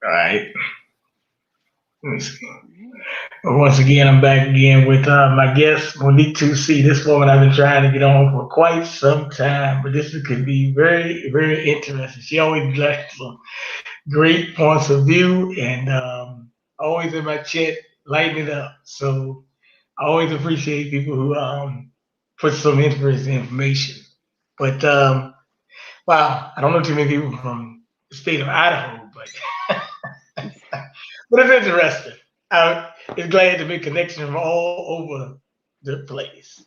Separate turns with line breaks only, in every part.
All right. Let me see. Well, once again, I'm back again with my guest, Monique 2C. This woman I've been trying to get on for quite some time, but could be very, very interesting. She always got some great points of view and always in my chat lighting it up. So I always appreciate people who put some interest in information. But wow, I don't know too many people from the state of Idaho, but but it's interesting. It's glad to make connections from all over the place.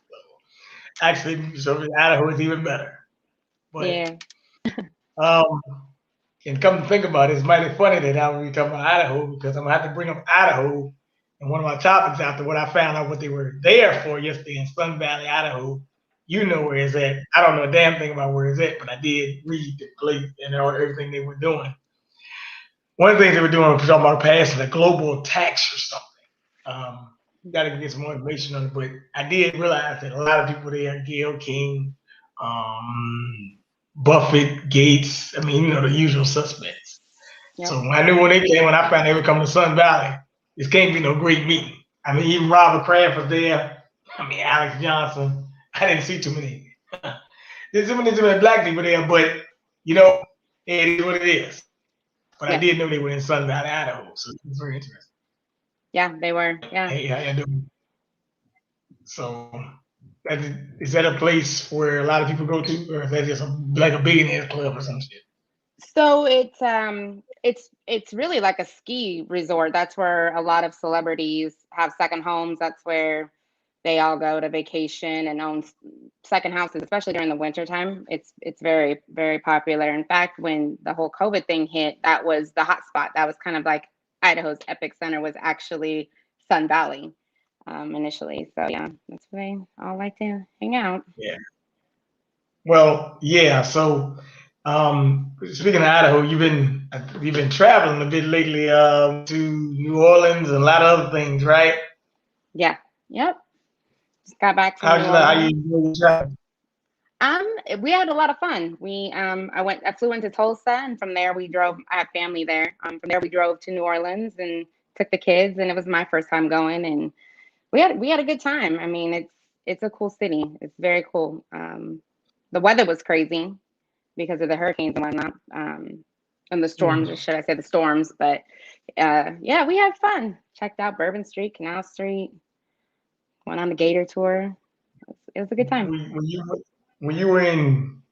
Actually, so Idaho is even better. But
Yeah.
um, and come to think about it, it's mighty funny that now we talking about Idaho because I'm gonna have to bring up Idaho in one of my topics after what I found out what they were there for yesterday in Sun Valley, Idaho. You know where it's at. I don't know a damn thing about where it's at, but I did read the place and everything they were doing. One of the things they were doing was talking about passing a global tax or something. Got to get some more information on it, but I did realize that a lot of people there, Gail King, Buffett, Gates, I mean, the usual suspects. So
Yep.
when I found they were coming to Sun Valley, this can't be no great meeting. I mean, even Robert Kraft was there. I mean, Alex Johnson. I didn't see too many. There's too many black people there, but you know, it is what it is. But I
Yep.
did know they were in Sun Valley, Idaho, so it's very interesting.
Yeah, they were. Yeah.
Hey, how you doing? So, is that a place where a lot of people go to, or is that just like a billionaire club or some shit?
So it's really like a ski resort. That's where a lot of celebrities have second homes. That's where they all go to vacation and own second houses, especially during the winter time. It's very, very popular. In fact, when the whole COVID thing hit, that was the hot spot. That was kind of like Idaho's epic center was actually Sun Valley, initially. So yeah, that's where they all like to hang out.
Yeah. Well, yeah. So, speaking of Idaho, you've been traveling a bit lately. To New Orleans and a lot of other things, right?
Yeah. Yep. Just got back from
How'd
New
you like? How you
Orleans.
enjoy your travel?
We had a lot of fun. I flew into Tulsa, and from there we drove. I have family there. From there we drove to New Orleans and took the kids, and it was my first time going, and we had a good time. I mean, it's a cool city. It's very cool. The weather was crazy because of the hurricanes and whatnot, and the storms, or
Mm.
should I say the storms? But yeah, we had fun. Checked out Bourbon Street, Canal Street, went on the Gator tour. It was a good time.
When you were in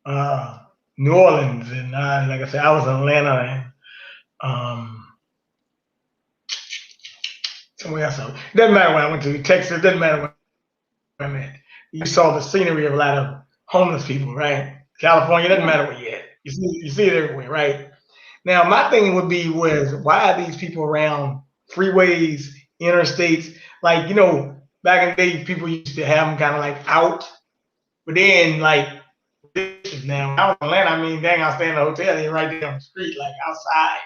uh, New Orleans, and like I said, I was in Atlanta and somewhere else. It doesn't matter where I went to. Texas. It doesn't matter where I'm at. You saw the scenery of a lot of homeless people, right? California doesn't matter where
Yeah.
you're at. You see it everywhere, right? Now, my thing would be was why are these people around freeways, interstates? Like back in the day, people used to have them kind of like out, but then like this now, when I was in Atlanta, I mean, dang, I stay in a hotel, they're right there on the street, like outside.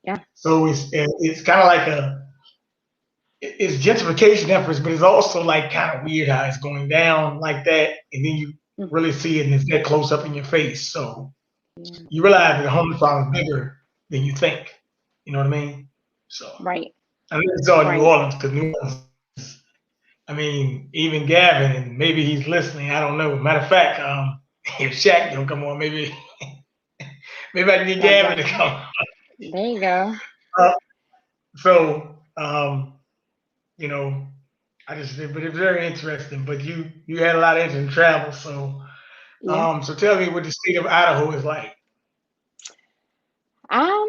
Yeah.
So it's kind of like it's gentrification efforts, but it's also like kind of weird how it's going down like that, and then you
Mm,
really see it and it's that close up in your face. So
yeah.
you realize that the homeless problem is bigger than you think. You know what I mean? So
Right.
I mean, it's all New
Right.
Orleans because New Orleans is. I mean, even Gavin, and maybe he's listening. I don't know. Matter of fact, if Shaq don't come on, maybe I can get
Yeah,
Gavin to
Gavin.
come.
There you go.
Uh, so you know, but it's very interesting. But you had a lot of interest in travel, so
Yeah.
so tell me what the state of Idaho is like.
Um,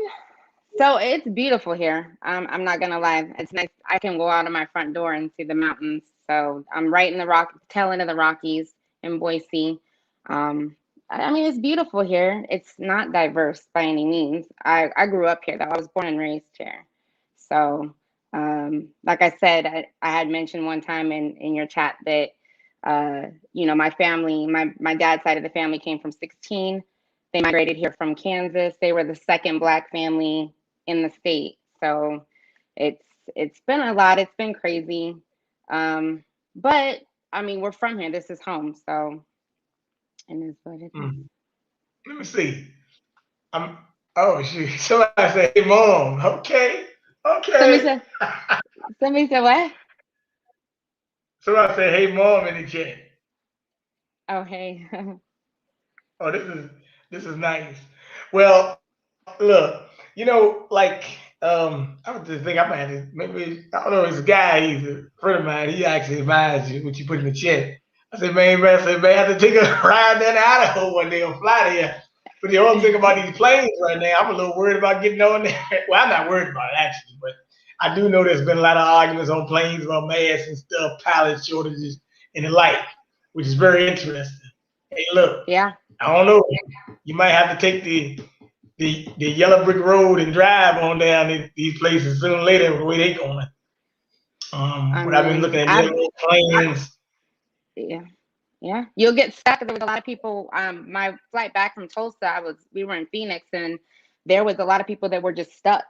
so it's beautiful here. I'm not gonna lie. It's nice. I can go out of my front door and see the mountains. So I'm right in the tail end of the Rockies in Boise. I mean, it's beautiful here. It's not diverse by any means. I grew up here though. I was born and raised here. So, like I said, I had mentioned one time in your chat that my family, my dad's side of the family came from 16. They migrated here from Kansas. They were the second black family in the state. So it's it's been a lot. It's been crazy. But I mean, we're from here. This is home. So it is what it is.
Hmm. Let me see. I'm Oh shoot! Somebody say, "Hey, mom." Okay,
Somebody
okay.
said, somebody said what?
Somebody say, "Hey, mom" in the chat.
Oh, hey.
Oh, this is nice. Well, look, I was just think I might have to maybe I don't know. It's a guy, he's a friend of mine. He actually admires you what you put in the chat. I said, man, I have to take a ride down to Idaho one day or fly there. But the only thing about these planes right now, I'm a little worried about getting on there. Well, I'm not worried about it actually, but I do know there's been a lot of arguments on planes about masks and stuff, pilot shortages and the like, which is very interesting. Hey, look,
Yeah.
I don't know. You might have to take the yellow brick road and drive on down these places sooner or later the way they going.
I
But I've been looking
mean,
at
I've
little planes.
yeah. Yeah. You'll get stuck. There was a lot of people. My flight back from Tulsa, we were in Phoenix, and there was a lot of people that were just stuck.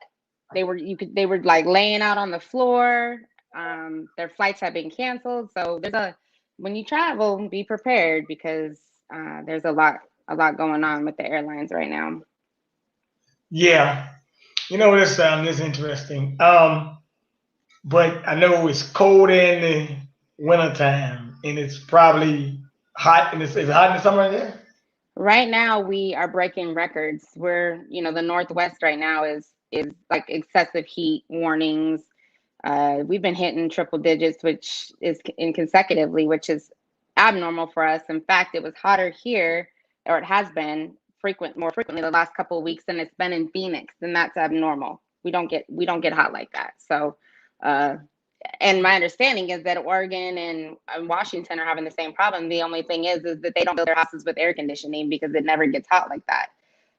They were like laying out on the floor. Their flights had been canceled. So when you travel, be prepared because there's a lot going on with the airlines right now.
Yeah, this interesting. But I know it's cold in the wintertime, and it's probably hot. And it's hot in the summer there.
Right now, we are breaking records. The Northwest right now is like excessive heat warnings. We've been hitting triple digits, which is in consecutively, which is abnormal for us. In fact, it was hotter here, or it has been more frequently the last couple of weeks than it's been in Phoenix, and that's abnormal. We don't get hot like that. So, uh, and my understanding is that Oregon and Washington are having the same problem. The only thing is that they don't build their houses with air conditioning because it never gets hot like that.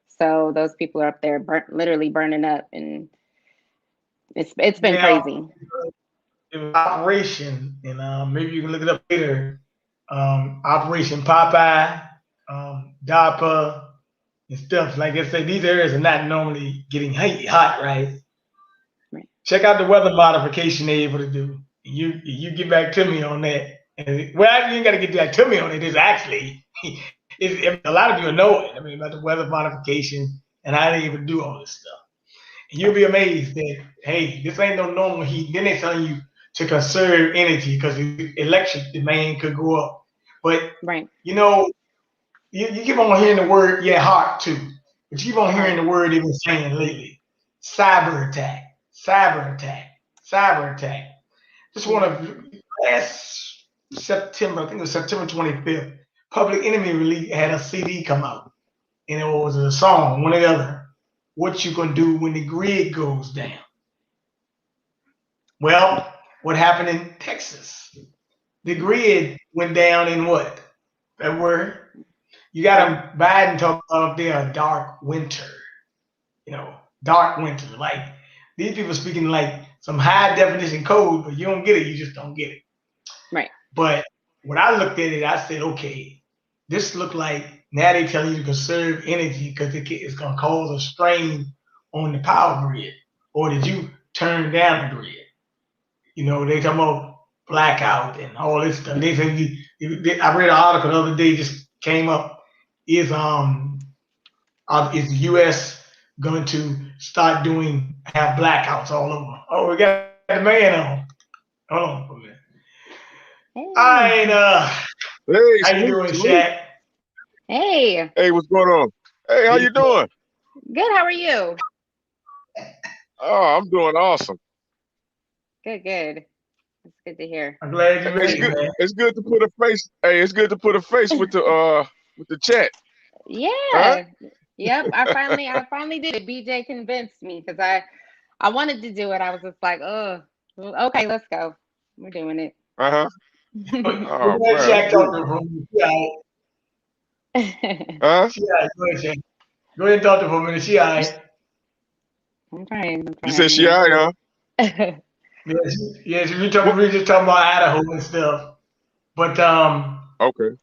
So those people are up there literally burning up, and it's been
Now,
crazy.
operation, and maybe you can look it up later. Operation Popeye, DARPA, and stuff. Like I said, these areas are not normally getting hot, right?
Right.
Check out the weather modification they're able to do. You get back to me on that. And well, you ain't got to get back to me on it. It's actually, a lot of people know it. I mean, about the weather modification and how they able to do all this stuff. And you'll
Right.
be amazed that hey, this ain't no normal heat. Then they're telling you to conserve energy because the electric demand could go up. But
Right.
you know, you keep on hearing the word, yeah, heart too. But you keep on hearing
Right.
the word they've been saying lately. Cyber attack, cyber attack, cyber attack. Just want
Yeah.
to last September, I think it was September 25th, Public Enemy had a CD come out. And it was a song, one or the other. What you gonna do when the grid goes down? Well, what happened in Texas? The grid went down in what? February. You got
Right.
a Biden talking about there a dark winter, you know, dark winter. Like these people speaking like some high definition code, but you don't get it. You just don't get it.
Right.
But when I looked at it, I said, okay, this looked like now they telling you to conserve energy because it's going to cause a strain on the power grid. Or did you turn down the grid? They talking about blackout and all this stuff. They said I read an article the other day just came up. Is the U.S. going to start have blackouts all over? Oh, we got the man on. Hold on for a minute. All right,
Hey.
Hey,
how you
salute,
doing,
salute.
Shaq?
Hey.
Hey, what's going on? Hey, how
Hey,
you doing?
Good. How are you?
Oh, I'm doing awesome.
Good. Good. It's good to hear.
I'm glad
Hey,
you made it, man.
It's good to put a face. Hey, it's good to put a face with the chat. Huh?
Yeah. Yep. I finally did it. BJ convinced me because I wanted to do it. I was just like, oh, okay, let's go. We're doing it.
Uh-huh.
We're
Oh
glad
man, I'm
Shaq talked
good.
to her.
Huh?
She all right. Go ahead, Shaq. Go ahead and talk to her for a minute. She all
You,
right.
I'm trying. I'm
you said she
trying.
all right,
We
huh?
were just talking about Idaho and stuff. But
Okay.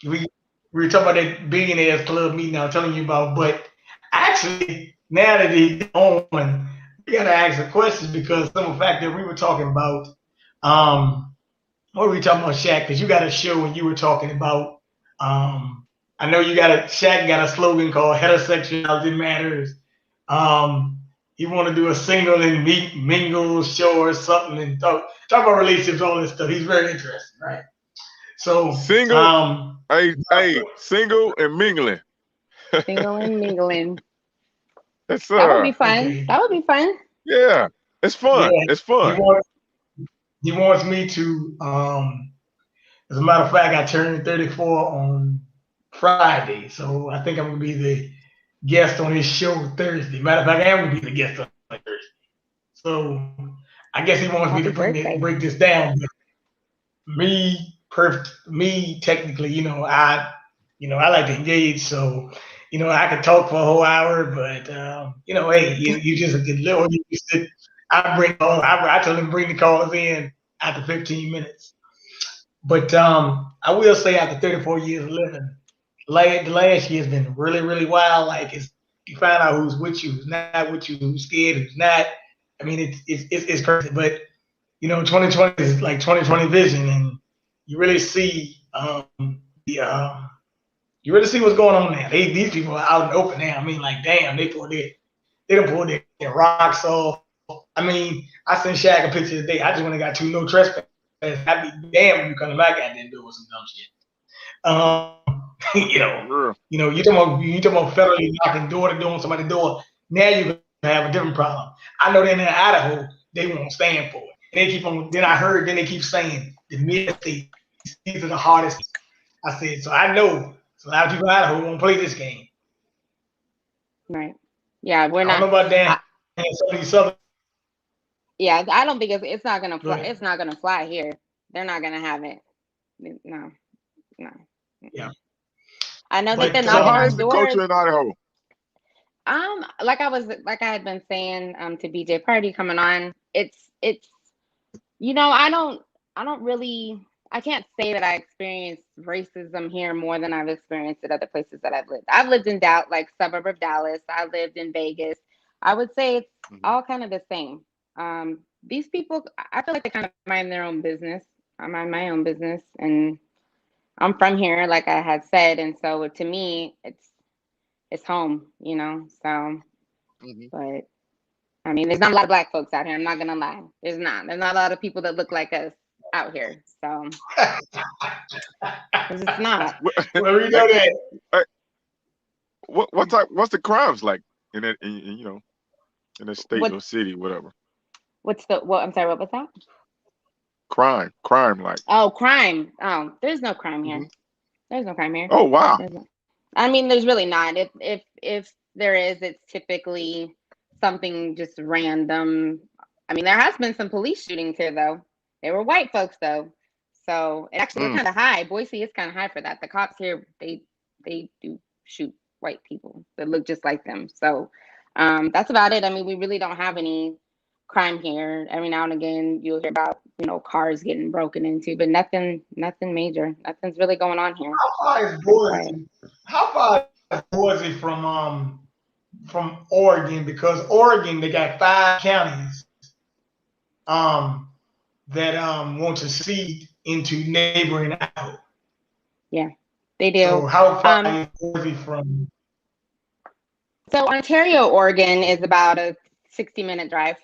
we we were talking about that billionaires club meeting I was telling you about. But actually, now that he's on, we gotta ask a question because some of the fact that we were talking about what were we talking about, Shaq? Because you got a show and you were talking about I know Shaq got a slogan called heterosexuality matters. He want to do a single and mingle show or something and talk about relationships, all this stuff. He's very interesting, right? So
single, single and mingling.
Single and mingling.
That's
that would be fun.
Okay.
That would be fun.
Yeah, it's fun.
Yeah,
it's fun.
He wants me to. As a matter of fact, I turned 34 on Friday, so I think I'm gonna be the guest on his show Thursday. Matter of fact, I am gonna be the guest on Thursday. So I guess he wants me to break this down. But me technically, I like to engage, so I could talk for a whole hour, but hey, you just a good little. I tell him bring the callers in after 15 minutes. But I will say after 34 years of living, the last year has been really, really wild. Like you find out who's with you, who's not with you, who's scared, who's not. I mean, it's crazy. But 2020 is like 2020 vision, and you really see you really see what's going on now. These people are out in the open now. I mean, like, damn, they done pulled their rocks off. I mean, I sent Chaq a picture today. I just went and got 2 no trespass. I'd be damn if you come to my goddamn door with some dumb shit. You talking about federally knocking door to door on somebody's door. Now you're gonna have a different problem. I know they're in Idaho, they won't stand for it. And they keep on. Then they keep saying the mid states, these are the hardest. I said, so I know. So a lot of people in Idaho won't play this game.
Right. Yeah, we're not.
I don't know about that. Some of these southern.
Yeah, I don't think it's not gonna fly. It's not gonna fly here. They're not gonna have it. No.
Yeah.
I know that they're knocking
how
on
is the
doors.
culture in Idaho?
Like I had been saying to BJ Party coming on, it's I can't say that I experienced racism here more than I've experienced at other places that I've lived. I've lived in like suburb of Dallas. I lived in Vegas. I would say it's all kind of the same. These people, I feel like they kind of mind their own business. I mind my own business, and I'm from here, like I had said, and so to me, it's home, So, but I mean, there's not a lot of Black folks out here. I'm not gonna lie. There's not a lot of people that look like us out here. So, it's not.
Well, we know that.
What's the crimes like in that in a state or city, whatever?
I'm sorry, what was that?
Crime like.
Oh, crime. Oh, there's no crime here. There's no crime here.
Oh, wow.
I mean, there's really not. If there is, it's typically something just random. I mean, there has been some police shootings here, though. They were white folks, though. So it actually we're kind of high. Boise is kind of high for that. The cops here, they do shoot white people that look just like them. So that's about it. I mean, we really don't have any crime here. Every now and again, you'll hear about cars getting broken into, but nothing major. Nothing's really going on here.
How far is Boise from Oregon? Because Oregon, they got 5 counties that want to secede into neighboring Idaho.
Yeah, they do.
So how far is Boise from?
So Ontario, Oregon is about a 60-minute drive.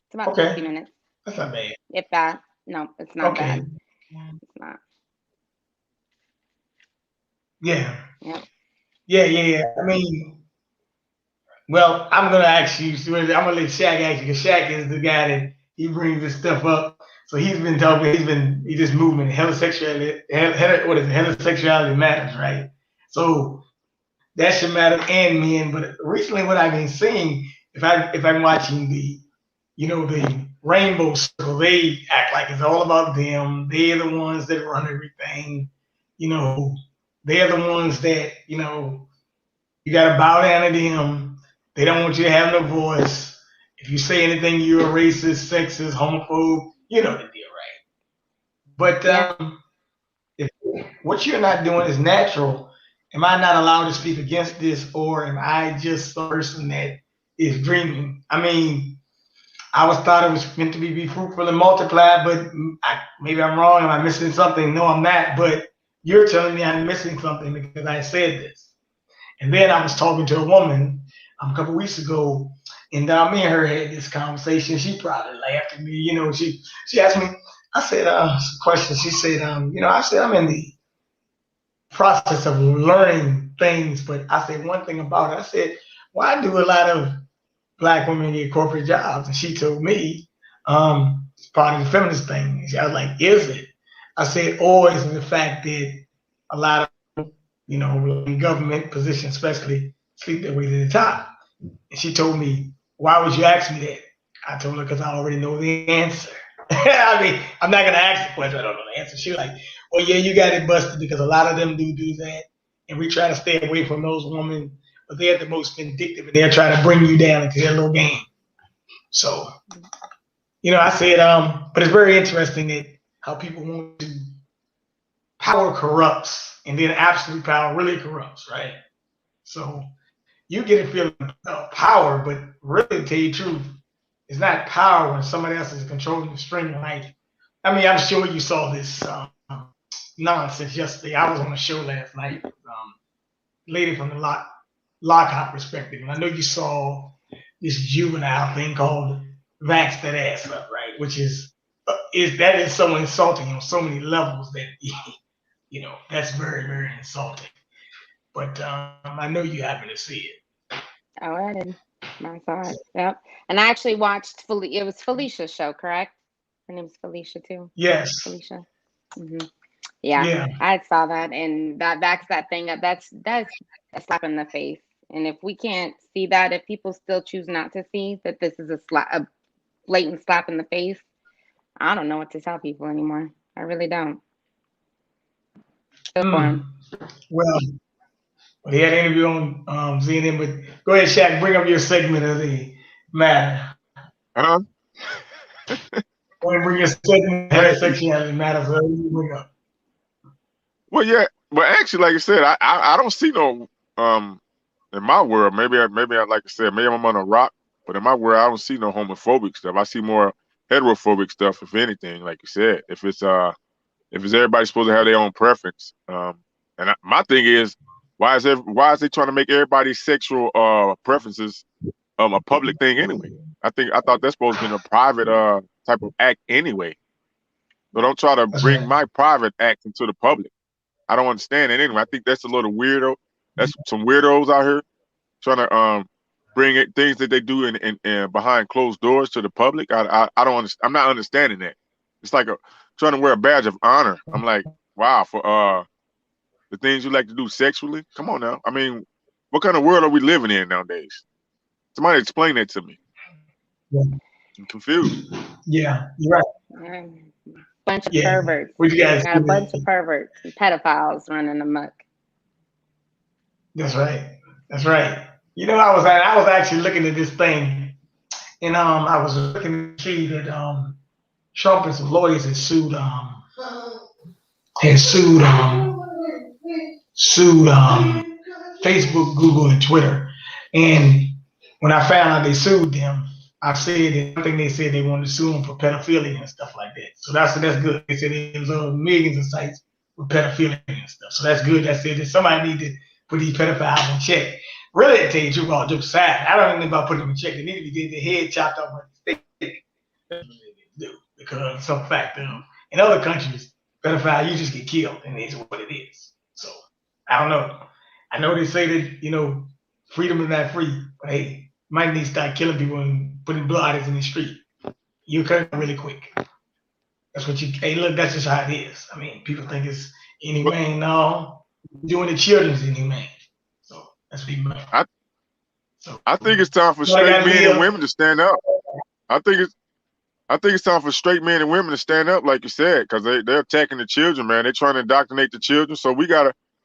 It's about 60 minutes.
That's not bad.
If that. No, it's not bad. It's not.
Yeah.
Yep.
Yeah. I mean, well, I'm gonna ask you. I'm gonna let Chaq ask you, because Chaq is the guy that he brings this stuff up. So he's been talking. He's this movement, heterosexuality matters, right? So that should matter and men. But recently, what I've been seeing, if I'm watching the Rainbow Circle, they act like it's all about them. They're the ones that run everything. They're the ones that, you got to bow down to them. They don't want you to have no voice. If you say anything, you're a racist, sexist, homophobe. You know the deal, right? But if what you're not doing is natural, am I not allowed to speak against this, or am I just a person that is dreaming? I mean, I always thought it was meant to be fruitful and multiply, but maybe I'm wrong. Am I missing something? No, I'm not. But you're telling me I'm missing something because I said this. And then I was talking to a woman a couple weeks ago, and me and her had this conversation. She probably laughed at me. She asked me. I said, question. She said, I said I'm in the process of learning things, but I said one thing about it. I said, why do a lot of black women get corporate jobs? And she told me, it's part of the feminist thing. I was like, is it? I said, or is it the fact that a lot of, in government positions, especially, sleep their way to the top? And she told me, why would you ask me that? I told her, because I already know the answer. I mean, I'm not going to ask the question. I don't know the answer. She was like, well, yeah, you got it busted because a lot of them do that. And we try to stay away from those women, but they're the most vindictive and they're trying to bring you down into their little game. So, I said, but it's very interesting that how people want to, power corrupts, and then absolute power really corrupts, right? So you get a feeling of power, but really, to tell you the truth, it's not power when somebody else is controlling the string. Like, I mean, I'm sure you saw this nonsense yesterday. I was on a show last night, lady from the lockout perspective, and I know you saw this juvenile thing called "Vax That Ass Up," right? Which is so insulting on so many levels that that's very, very insulting. But I know you happen to see it.
Oh, I did. I saw it. Yep. And I actually watched it was Felicia's show, correct? Her name's Felicia too.
Yes.
Felicia. Mm-hmm. Yeah, I saw that, and that's that thing. That's a slap in the face. And if we can't see that, if people still choose not to see that this is a blatant slap in the face, I don't know what to tell people anymore. I really don't.
Well, he had an interview on CNN, but go ahead, Shaq, bring up your segment of the matter.
Huh?
Go ahead and bring your segment of sexuality matter. So you bring up.
Well, yeah, but actually, like I said, I don't see no in my world. Maybe like I said, maybe I'm on a rock, but in my world, I don't see no homophobic stuff. I see more heterophobic stuff, if anything. Like you said, if it's everybody supposed to have their own preference, my thing is, why is they trying to make everybody's sexual preferences a public thing anyway? I thought that's supposed to be a private type of act anyway. So don't try to bring my private act into the public. I don't understand it anyway. I think that's a little weirdo. That's some weirdos out here trying to bring things that they do in behind closed doors to the public. I don't understand. I'm not understanding that. It's like trying to wear a badge of honor. I'm like, wow, for the things you like to do sexually. Come on now. I mean, what kind of world are we living in nowadays? Somebody explain that to me.
Yeah.
I'm confused.
Yeah, you're right.
Bunch of perverts.
What you guys
got a bunch of perverts and pedophiles running amok.
That's right. That's right. I was actually looking at this thing, and I was looking to see that Trump and some lawyers had sued Facebook, Google, and Twitter. And when I found out they sued them, I said that one thing they said they wanted to sue them for pedophilia and stuff like that. So that's good. They said there was millions of sites with pedophilia and stuff. So that's good. I said that somebody need to put these pedophiles in check. Really, I tell you the truth, all jokes aside, I don't know about putting them in check. They need to be getting their head chopped off with a stick. That's what they need to do. Because some fact, in other countries, pedophile, you just get killed, and it's what it is. So I don't know. I know they say that freedom is not free, but hey, might need to start killing people and putting blood in the street. You cut really quick. That's what look, that's just how it is. I mean, people think it's inhumane. No, doing the children's inhumane. So that's what he meant.
I think it's time for straight men and women to stand up. I think it's time for straight men and women to stand up, like you said, because they're attacking the children, man. They're trying to indoctrinate the children. So we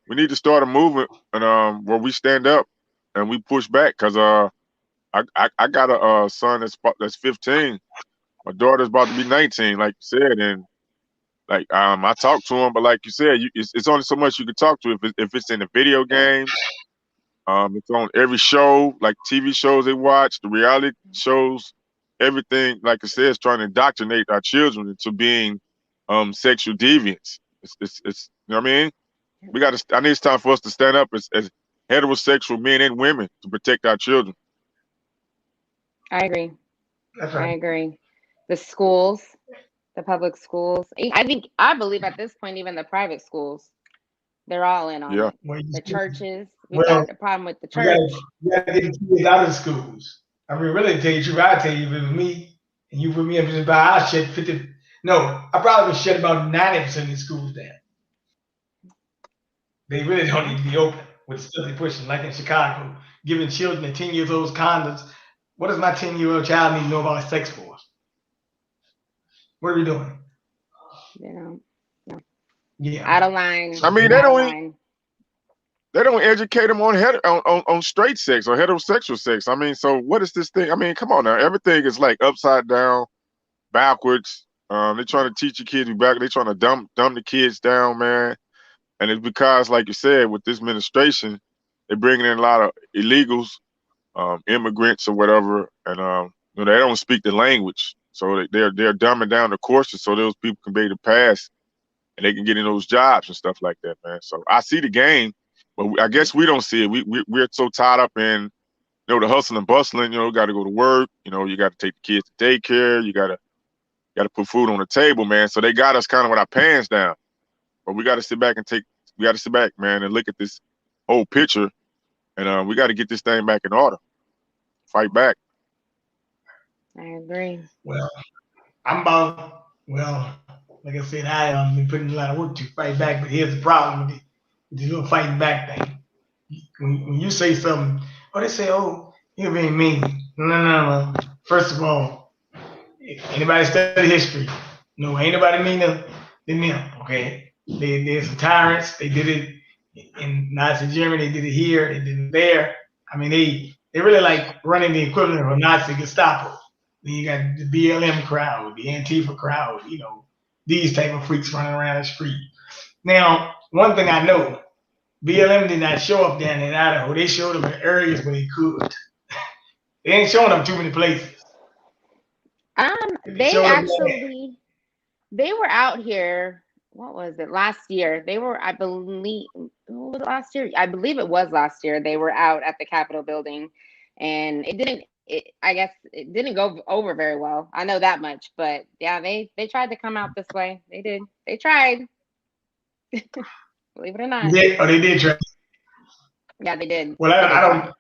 need to start a movement and where we stand up and we push back. Because I got a son that's 15. My daughter's about to be 19, like you said, and like I talk to him, but like you said, it's only so much you can talk to if it's in the video games. It's on every show, like TV shows they watch, the reality shows, everything. Like I said, is trying to indoctrinate our children into being sexual deviants. It's you know what I mean? I think it's time for us to stand up as heterosexual men and women to protect our children.
I agree.
That's
I
right.
agree. The schools, the public schools. I believe at this point, even the private schools, they're all in on
Yeah.
it.
Well,
The churches, we've
well,
got a problem with the
we got
church.
we got to get the kids out of schools. I mean, really, to tell you the truth, I tell you, if it was me and you put me in position, I shut 50. No, I probably would shut about 90% of the schools down. They really don't
Yeah,
need to be open with the stuff they're pushing, like in Chicago, giving children at 10 years old condoms. What does my 10-year-old child need to know about sex for? What are we doing?
you know, no.
Yeah.
Out of line,
I mean,
out of line.
they don't educate them on on straight sex or heterosexual sex. I mean, so what is this thing? I mean, come on now. Everything is like upside down, backwards. They're trying to teach your kids back. They're trying to dumb the kids down, man. And it's because, like you said, with this administration, they're bringing in a lot of illegals, immigrants or whatever, and they don't speak the language, so they're dumbing down the courses so those people can be able to pass and they can get in those jobs and stuff like that, man. So I see the game, but I guess we don't see it. We're so tied up in the hustle and bustling. Got to go to work. You got to take the kids to daycare. You got to put food on the table, man. So they got us kind of with our pants down, but we got to sit back we got to sit back, man, and look at this whole picture, and we got to get this thing back in order. Fight back.
I agree.
Well, I'm about, well, like I said, I been putting a lot of work to fight back, but here's the problem with the little fighting back thing. When you say something, they say, oh, you're being mean. No. First of all, if anybody study history, no, ain't nobody mean than them, okay? They're some tyrants. They did it in Nazi Germany. They did it here. They did it there. I mean, they really like running the equivalent of a Nazi Gestapo. Then you got the BLM crowd, the Antifa crowd, these type of freaks running around the street. Now, one thing I know, BLM did not show up down in Idaho. They showed them in areas where they could. They ain't showing them too many places. If they
They
showed up there,
actually they were out here. What was it? Last year. They were, I believe, was it last year? I believe it was last year. They were out at the Capitol building, and it didn't. I guess it didn't go over very well. I know that much. But yeah, they tried to come out this way. They did. They tried. Believe it or not.
they did try.
Yeah, they did.
Well,
They did try.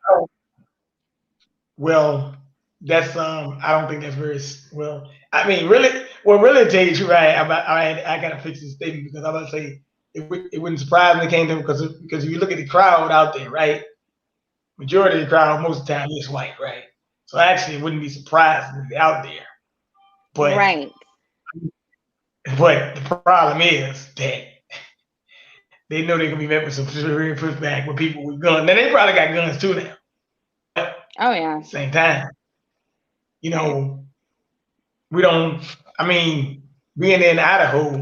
well, that's I don't think that's very well. I mean, really, well, really, to tell you the truth, I gotta fix this statement because I'm gonna say it wouldn't surprise me it came to because if you look at the crowd out there, right? Majority of the crowd most of the time is white, right? So actually, it wouldn't be surprising to be out there. But
Right.
the problem is that they know they're gonna be met with some severe pushback with people with guns. Now they probably got guns too now.
Oh yeah.
At the same time,
Right.
we don't. I mean, being in Idaho,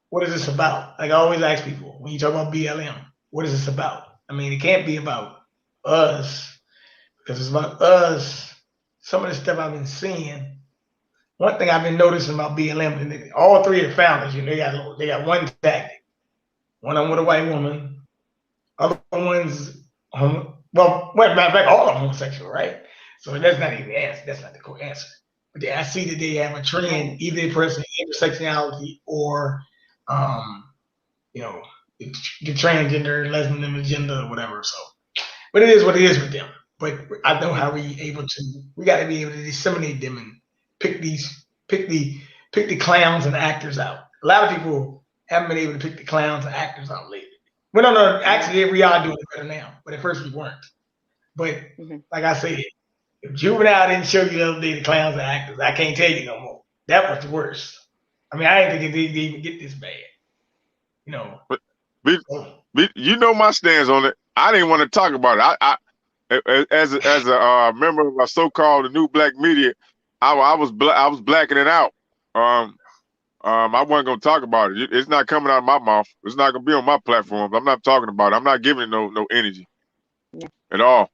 what is this about? Like I always ask people when you talk about BLM, what is this about? I mean, it can't be about us because it's about us. Some of the stuff I've been seeing. One thing I've been noticing about BLM, and all three of the founders, they got one tactic. One of them with a white woman, other ones, matter of fact, all are homosexual, right? So that's not even the answer. That's not the core answer. But I see that they have a
Right.
trend, either pressing intersectionality or, um, you know, the transgender, lesbian agenda, or whatever. So, but it is what it is with them. But I know how we got to be able to disseminate them and pick the clowns and actors out. A lot of people haven't been able to pick the clowns and actors out lately. We don't know. Actually, we are doing it better now, but at first we weren't. But like I said, if Juvenile didn't show you the other day the clowns and actors, I can't tell you no more. That was the worst. I mean, I didn't think it didn't even get this bad. You know.
But, but,
So,
you know my stance on it. I didn't want to talk about it. As a member of my so-called the new black media, I was blacking it out. I wasn't gonna talk about it. It's not coming out of my mouth. It's not gonna be on my platforms. I'm not talking about it. I'm not giving it no energy at all.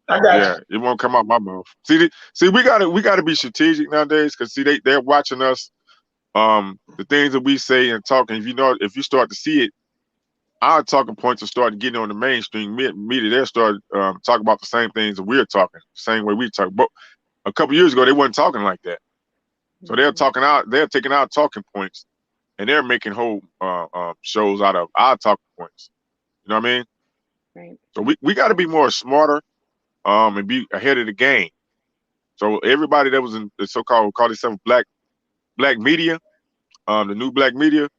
I got
Yeah, it won't come out my mouth. See, we gotta be strategic nowadays because see they're watching us. The things that we say and talking. If you start to see it, our talking points are starting getting on the mainstream media. They started talking about the same things that we're talking, same way we talk. But a couple years ago, they weren't talking like that. So they're taking our talking points, and they're making whole shows out of our talking points. You know what I mean?
Right.
So we got to be more smarter, and be ahead of the game. So everybody that was in the so-called call themselves black media, the new black media,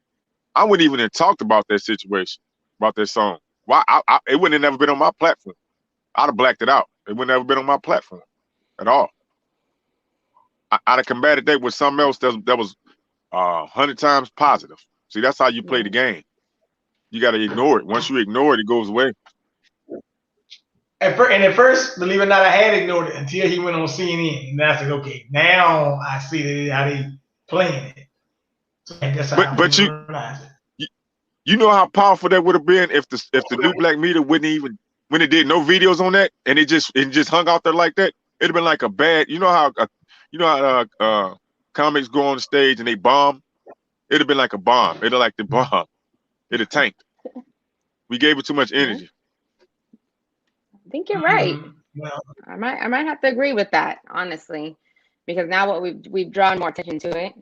I wouldn't even have talked about that situation, about that song. Why? It wouldn't have never been on my platform. I'd have blacked it out. It wouldn't have been on my platform at all. I'd have combated that with something else that was 100 times positive. See, that's how you play the game. You got to ignore it. Once you ignore it, it goes away.
And at first, believe it or not, I had ignored it until he went on CNN. And I said, okay, now I see how they playing it. So that's how
but you
realize it.
You know how powerful that would have been if the new black media wouldn't even, when it did no videos on that and it just hung out there like that, it'd have been like a bad. You know how comics go on the stage and they bomb. It'd have been like a bomb. It'd have like the bomb. It'd have tanked. We gave it too much energy.
I think you're right.
Well,
I might have to agree with that, honestly, because now what we've drawn more attention to it,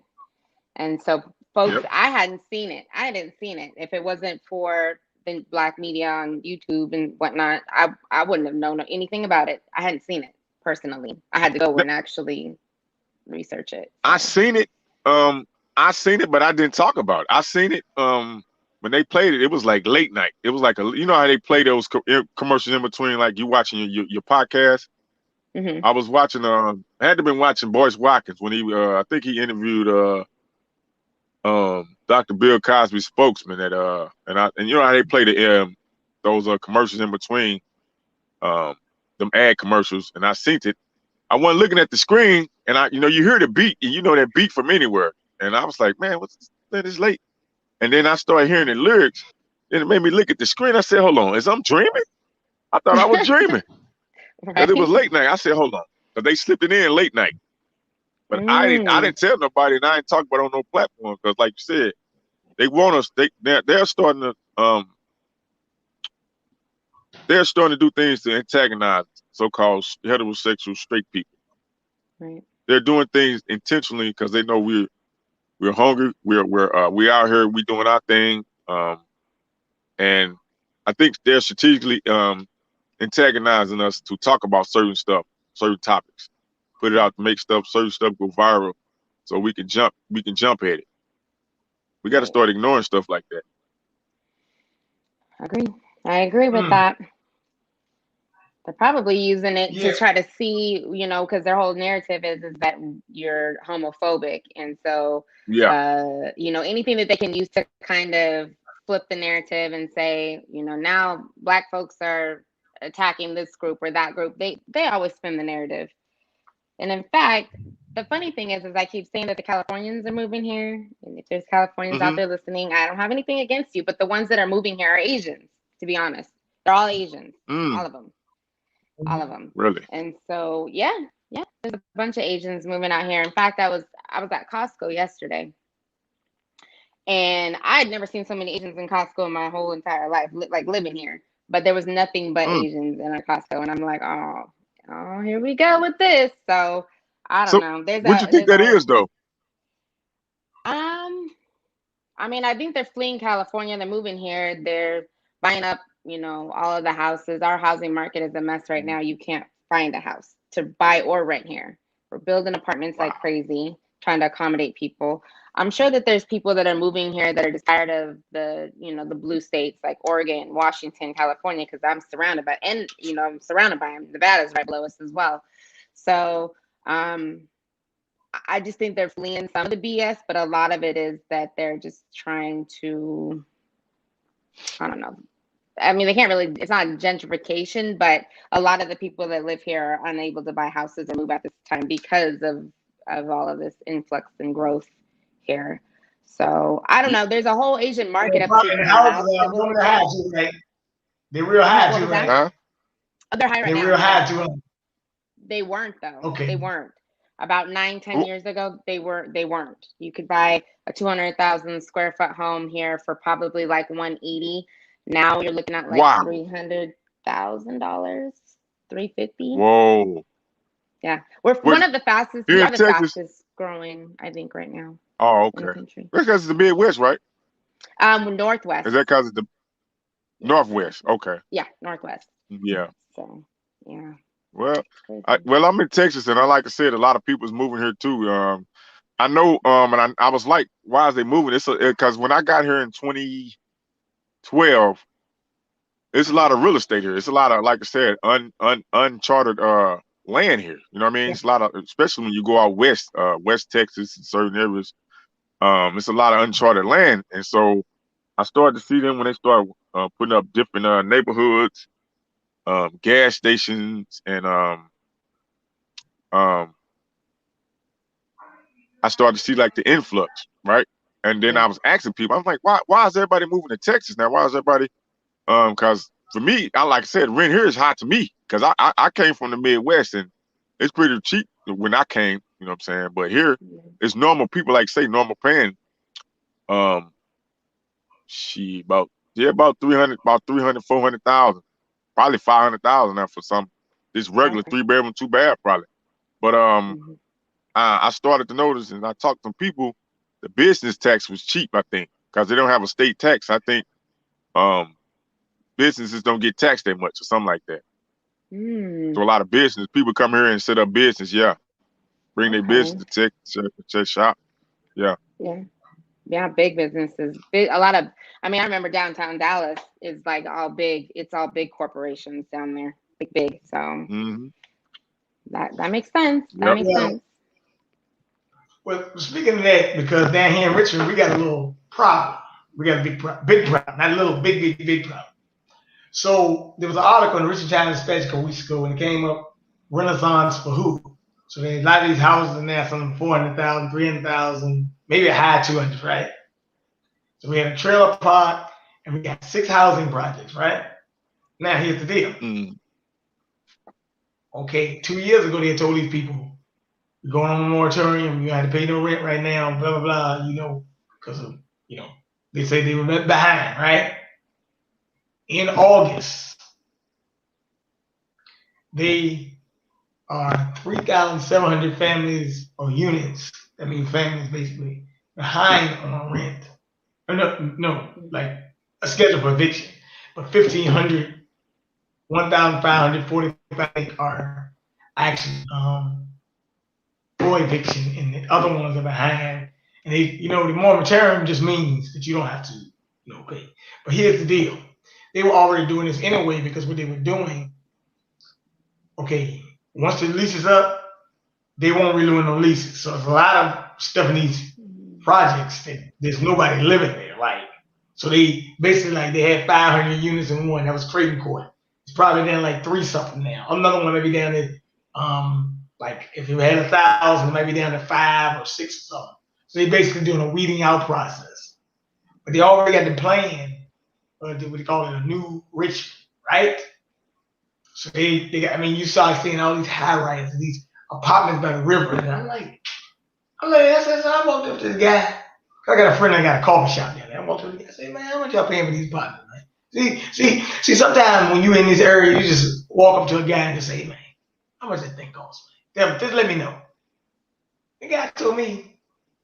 and so folks, I hadn't seen it. I hadn't seen it. If it wasn't for the black media on YouTube and whatnot, I wouldn't have known anything about it. I hadn't seen it personally. I had to go and actually research it.
I seen it, but I didn't talk about it. I seen it when they played it. It was like late night. It was like you know how they play those commercials in between, like you watching your podcast.
Mm-hmm.
I was watching. I had to been watching Boyce Watkins when he. I think he interviewed Dr. Bill Cosby's spokesman at and you know how they play those commercials in between them ad commercials, and I seen it. I wasn't looking at the screen, and you hear the beat, and you know that beat from anywhere, and I was like, man, what's this? Man, it's late. And then I started hearing the lyrics, and it made me look at the screen. I said, hold on, I'm dreaming? I thought I was dreaming. Because it was late night. I said, hold on. Because they slipped it in late night. But I didn't tell nobody, and I didn't talk about it on no platform, because like you said, they want us, they're starting to do things to antagonize so-called heterosexual straight people.
Right.
They're doing things intentionally because they know we're hungry. We out here. We doing our thing. And I think they're strategically antagonizing us to talk about certain stuff, certain topics, put it out to make certain stuff go viral, so we can jump at it. We got to start ignoring stuff like that.
I agree with that. They're probably using it to try to see, because their whole narrative is that you're homophobic. And so, anything that they can use to kind of flip the narrative and say, now Black folks are attacking this group or that group, they always spin the narrative. And in fact, the funny thing is I keep saying that the Californians are moving here. And if there's Californians out there listening, I don't have anything against you, but the ones that are moving here are Asians, to be honest. They're all Asians, all of them. All of them.
Really?
And so, there's a bunch of Asians moving out here. In fact, I was at Costco yesterday, and I had never seen so many Asians in Costco in my whole entire life, like living here. But there was nothing but Asians in our Costco, and I'm like, oh, here we go with this. So I don't know.
What you think that is, though?
I mean, I think they're fleeing California. They're moving here. They're buying up, all of the houses. Our housing market is a mess right now. You can't find a house to buy or rent here. We're building apartments like crazy, trying to accommodate people. I'm sure that there's people that are moving here that are just tired of the blue states like Oregon, Washington, California, because I'm surrounded by them. Nevada's right below us as well. So I just think they're fleeing some of the BS, but a lot of it is that they're just trying to, I don't know. I mean, they can't really, it's not gentrification, but a lot of the people that live here are unable to buy houses or move at this time because of all of this influx and growth here. So I don't know. There's a whole Asian market up to
They're real high too, right?
Huh? Oh, they're high right now.
They're real high too.
They weren't though.
Okay.
They weren't. About 9-10 years ago, they weren't. You could buy a 200,000 square foot home here for probably like 180. Now you're looking at like
Wow.
$300,000, $350.
Whoa.
Yeah, we're
What
one of the fastest. We
here
are
in
the
Texas?
fastest growing, I think, right now
Oh,
in the
okay.
country.
That's because it's the Midwest, right?
Northwest.
Is that because it's the Northwest? Okay.
Yeah, Northwest.
Yeah.
So, yeah.
Well,
Crazy.
I'm in Texas, and like I said, a lot of people's moving here too. I know, and I was like, why is they moving? It's because when I got here in 2012, it's a lot of real estate here. It's a lot of, like I said, uncharted land here. You know what I mean?
Yeah.
It's a lot of, especially when you go out west, West Texas, in certain areas. It's a lot of uncharted land, and so I started to see them when they started putting up different neighborhoods, gas stations, and um, I started to see like the influx, right? And then
Yeah.
I was asking people, I'm like, why is everybody moving to Texas now? Why is everybody because for me, like I said, rent here is hot to me because I came from the Midwest and it's pretty cheap when I came, you know what I'm saying? But here it's normal people, like say normal paying um about 300, 400,000, probably 500,000 now for some this regular
Okay.
3-bedroom, 2-bath probably. But
Mhm.
I started to notice, and I talked to people, the business tax was cheap, I think, because they don't have a state tax. I think businesses don't get taxed that much or something like that. So a lot of business people come here and set up business, bring their
Okay.
business to Cashapp,
Yeah. Yeah, big businesses. Big, a lot of, I mean, I remember downtown Dallas is like all big. It's all big corporations down there. Big. So
Mm-hmm.
that makes sense. That
Yep.
makes sense.
Well, speaking of that, because down here in Richmond, we got a little problem. We got a big problem. Not a little, big problem. So there was an article in the Richmond Times-Dispatch a couple weeks ago, and it came up Renaissance for who? So there's a lot of these houses in there, some 400,000, 300,000, maybe a high 200, right? So we had a trailer park, and we got 6 housing projects, right? Now here's the deal.
Mm.
Okay, 2 years ago they told these people, you're going on a moratorium, you have to pay no rent right now, blah blah blah, because of they say they were behind, right? In August, they are 3,700 families or units. That means families basically behind on rent. Or no, like a schedule for eviction. But 1,500, 1,545 are actually for eviction, and the other ones are behind. And they, the moratorium just means that you don't have to, pay. But here's the deal: they were already doing this anyway because what they were doing. Okay, once the lease is up, they won't renew no leases. So there's a lot of stuff in these projects that there's nobody living there, right? So they basically they had 500 units in one. That was Creighton Court. It's probably down like 3 something now. Another one maybe down to like if you had 1,000, it might be down to 5 or 6 or something. So they basically doing a weeding out process. But they already got the plan, what they call it, a new Richmond, right? So they got, I mean, you start seeing all these high rises, these apartments by the river, and I'm like, I walked up to this guy. I got a friend that got a coffee shop down there. I walked up to the guy and say, man, how much y'all paying for these apartments, man? See, sometimes when you in this area, you just walk up to a guy and just say, man, how much that thing costs, man? Just let me know. The guy told me,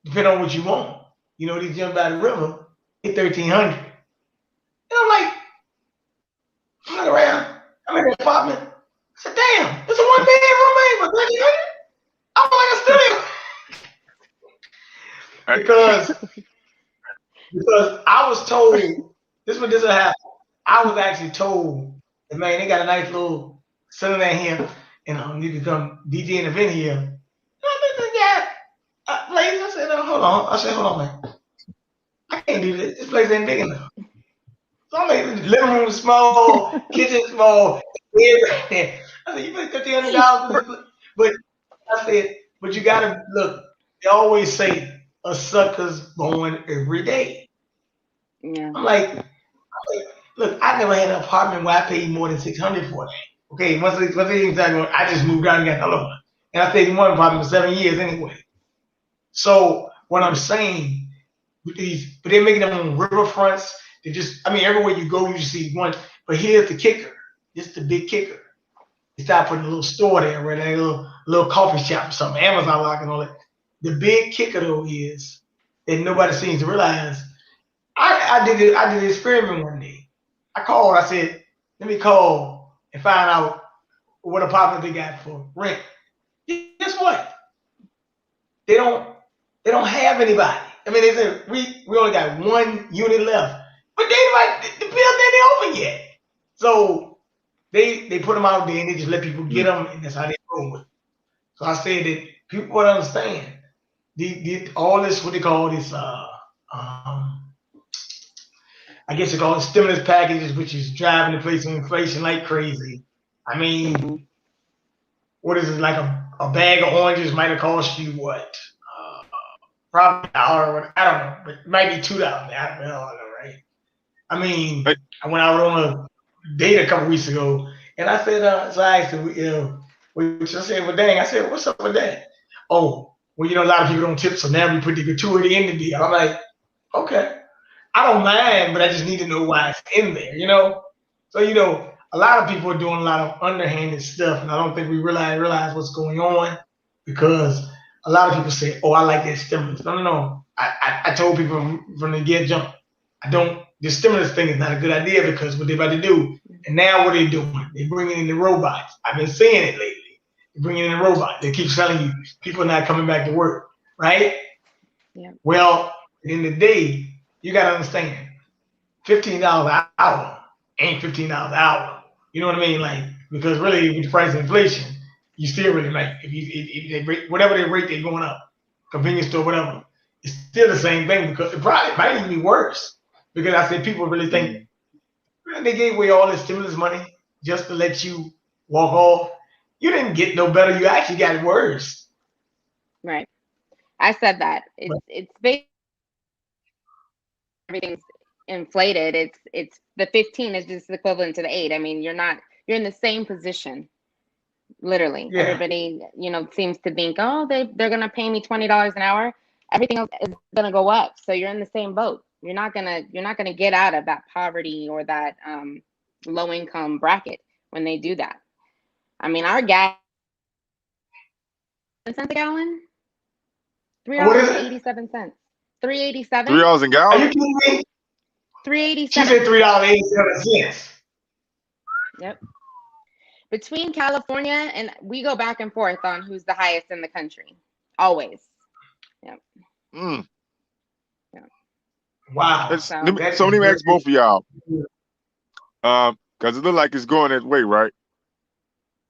depending on what you want, these young by the river, get 1,300. And I'm like around. I'm in the apartment. I said, damn, it's a 1-bedroom, man, for 1,300. I'm like, I still because I was told this will happen. I was actually told that, man, they got a nice little center down here, and you can come DJ an event here. And I got place. I said, hold on. I said, hold on, man. I can't do this. This place ain't big enough. So I'm like, the living room is small, kitchen small, bed right there. I said, you pay $1,500 for this, but I said, but you gotta look. They always say a sucker's born every day.
Yeah.
I'm like, look, I never had an apartment where I paid more than $600 for it. Okay, once I just moved out and got another one, and I stayed in one apartment for 7 years anyway. So what I'm saying with these, but they're making them on riverfronts. They just, I mean, everywhere you go, you see one. But here's the kicker. This is the big kicker. They start putting a little store there, where they little coffee shop or something, Amazon lock and all that. The big kicker though is that nobody seems to realize. I did it. I did an experiment one day. I called. I said, let me call and find out what apartment they got for rent. Guess what? They don't. They don't have anybody. I mean, they said we only got one unit left, but the building ain't open yet. So they put them out there and they just let people get them, and that's how they roll. So I said that people would understand all this, what they call this, I guess they call it stimulus packages, which is driving the place of inflation like crazy. I mean, what is it, like a bag of oranges might have cost you what? Probably $1. I don't know, but it might be $2. I don't know, right? I mean, I went out on a date a couple weeks ago, and I said, so I asked her, which I said, well, dang, I said, what's up with that? Oh, well, a lot of people don't tip, so now we put the gratuity in the deal. I'm like, okay, I don't mind, but I just need to know why it's in there, So, a lot of people are doing a lot of underhanded stuff, and I don't think we realize what's going on, because a lot of people say, oh, I like that stimulus. No. I told people from the get jump, the stimulus thing is not a good idea, because what they're about to do, and now what they're doing, they're bringing in the robots. I've been seeing it lately. They're bringing in the robots. They keep telling you people are not coming back to work, right?
Yeah.
Well, in the day, you got to understand, $15 an hour ain't $15 an hour. You know what I mean? Like, because really, with the price of inflation, you still really make, if they rate, whatever they rate, they're going up. Convenience store, whatever. It's still the same thing, because it probably might even be worse. Because I said people really think they gave away all this stimulus money just to let you walk off. You didn't get no better. You actually got worse.
Right. I said that. It's basically everything's inflated. It's the 15 is just equivalent to the 8. I mean, you're in the same position. Literally. Yeah. Everybody, seems to think, oh, they're gonna pay me $20 an hour. Everything else is gonna go up. So you're in the same boat. You're not gonna get out of that poverty or that low income bracket when they do that. I mean, our gas cents a gallon, $3.87. $3.87.
$3 a gallon.
Are you kidding me?
$3.87.
She said $3.87.
Yep. Between California and we go back and forth on who's the highest in the country. Always. Yep.
Yeah. Wow.
So let me ask both of y'all. Because it looks like it's going that way, right?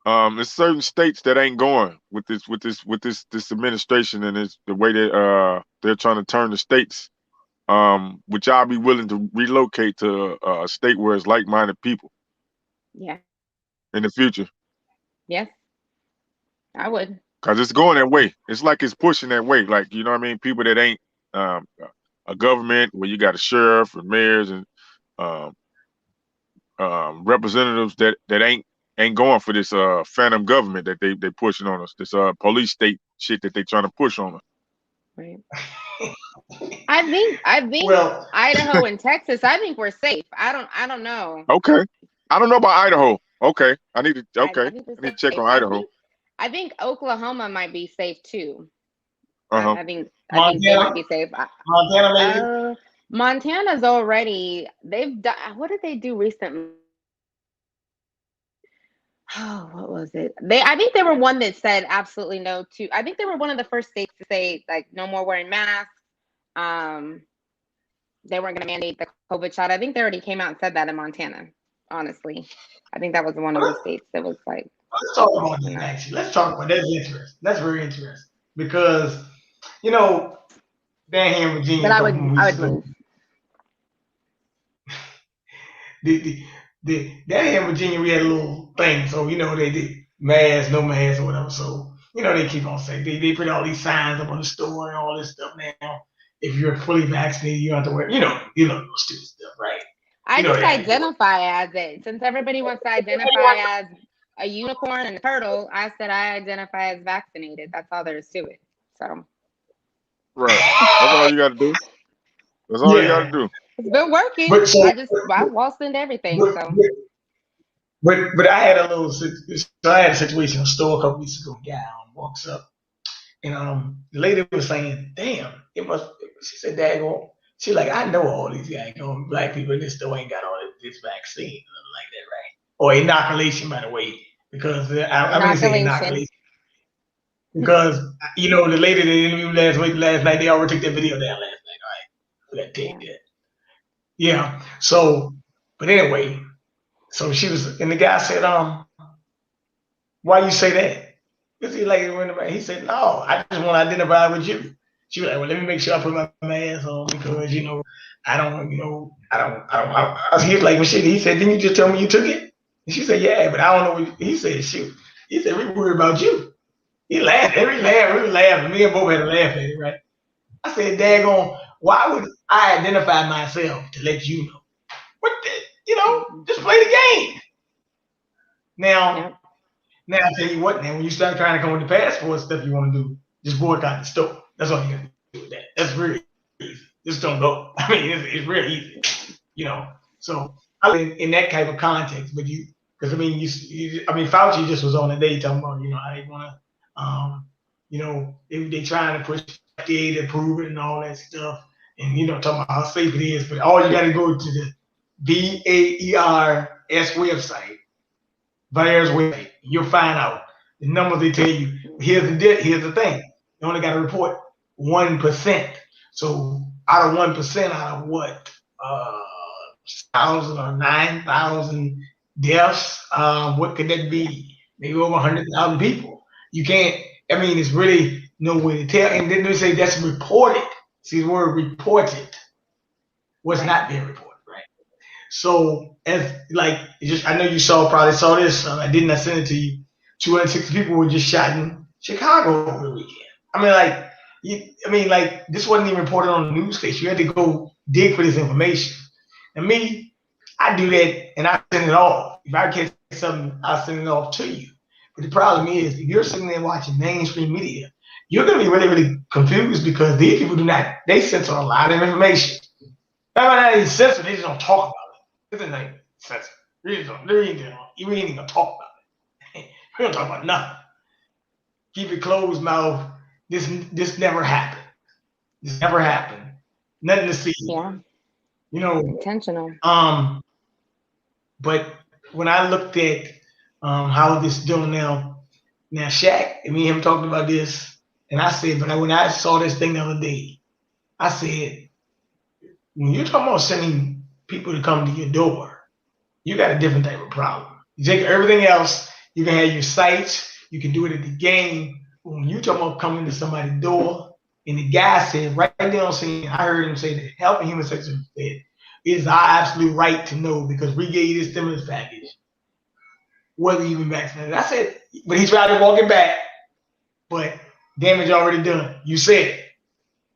There's certain states that ain't going with this administration, and it's the way that they're trying to turn the states. Would y'all be willing to relocate to a state where it's like-minded people?
Yeah.
In the future?
Yes, I would.
Because it's going that way. It's like it's pushing that way. Like, you know what I mean? People that ain't a government where you got a sheriff and mayors and representatives that ain't going for this phantom government that they pushing on us. This police state shit that they trying to push on us.
Right. I think well, Idaho and Texas, I think we're safe. I don't know.
Okay. I don't know about Idaho. Okay. I need to check on Idaho.
I think Oklahoma might be safe too.
Uh-huh.
I think they might be safe.
Montana maybe?
Montana's already, they've done, what did they do recently? Oh, what was it? I think they were one that said absolutely no to, I think they were one of the first states to say like no more wearing masks. They weren't going to mandate the COVID shot. I think they already came out and said that in Montana, honestly. I think that was one of the states that was like.
Let's talk about that actually. Let's talk about that. That's interesting. That's very interesting. Because, down here in Virginia.
But I would move.
Down here in Virginia, we had a little thing. So, they did mask, no mask, or whatever. So, they keep on saying, they put all these signs up on the store and all this stuff now. If you're fully vaccinated, you don't have to wear, stupid stuff, right?
I just identify as it. Since everybody wants to identify as a unicorn and a turtle, I said I identify as vaccinated. That's all there is to it. So.
Right. That's all you got to do. That's all you got to do.
It's been working.
But so,
I waltzed into everything.
but,
So
but I had a little, so I had a situation in a store a couple weeks ago. A guy walks up, and the lady was saying, "Damn, it must." She said, "Daggone." She like, I know all these guys, black people in this store ain't got all this vaccine, nothing like that, right? Or inoculation, by the way, because I'm gonna say
inoculation.
inoculation because the lady that interviewed last night, they already took that video down last night. All right, we gotta take that. Yeah. So, but anyway, so she was, and the guy said, why you say that? Because he said, no, I just want to identify with you. She was like, well, let me make sure I put my mask on because I don't, he was like, well, shit. He said, didn't you just tell me you took it? And she said, yeah, but I don't know. He said, shoot. He said, we worried about you. He laughed. Every laugh, really laughed. Me and Bob had to laugh at it, right? I said, daggone, why would I identify myself to let you know? What just play the game. Now, I tell you what, now when you start trying to come with the passport stuff you want to do, just boycott the store. That's all you got to do with that. That's really easy. Just don't go. I mean, it's real easy, So I mean, in that type of context, but because I mean, Fauci just was on the day talking about, how they want to, they trying to push FDA to approve it and all that stuff, and talking about how safe it is. But all you got to go to the VAERS website, VAERS website. You'll find out the numbers they tell you. Here's the thing. You only got to report 1%. So out of 1%, out of what, 1,000 or 9,000 deaths, what could that be? Maybe over 100,000 people. You can't. I mean, it's really no way to tell. And then they say that's reported. See the word reported. What's not being reported. So I know you probably saw this. I didn't send it to you. 260 people were just shot in Chicago over the weekend. This wasn't even reported on the news station. You had to go dig for this information. And me, I do that and I send it off. If I catch something, I'll send it off to you. But the problem is, if you're sitting there watching mainstream media, you're going to be really, really confused because these people they censor a lot of information. Not even censor, they just don't talk about it. This is like sensitive. We ain't even gonna talk about it. We don't talk about nothing. Keep it closed mouth. This never happened. This never happened. Nothing to see.
Yeah. Intentional.
But when I looked at how this is doing now Chaq and me and him talked about this, and I said, but when I saw this thing the other day, I said, when you're talking about sending people to come to your door, you got a different type of problem. You take everything else, you can have your sites, you can do it at the game. But when you talking about coming to somebody's door, and the guy said right there on scene, I heard him say that Health and Human Services said, it is our absolute right to know because we gave you this stimulus package, whether you've been vaccinated. I said, but he's trying to walk it back, but damage already done. You said it.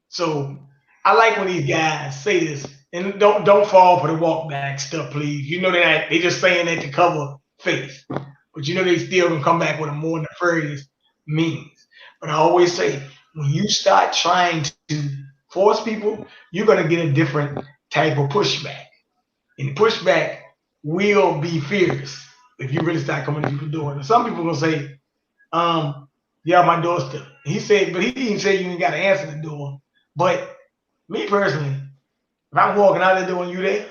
So I like when these guys say this. And don't fall for the walk back stuff, please. They just saying that to cover face. But they still gonna come back with a more nefarious means. But I always say, when you start trying to force people, you're gonna get a different type of pushback. And the pushback will be fierce if you really start coming to people's door. And some people gonna say, yeah, my doorstep. He said, but he didn't say you ain't gotta answer the door. But me personally, if I'm walking out the door and you there,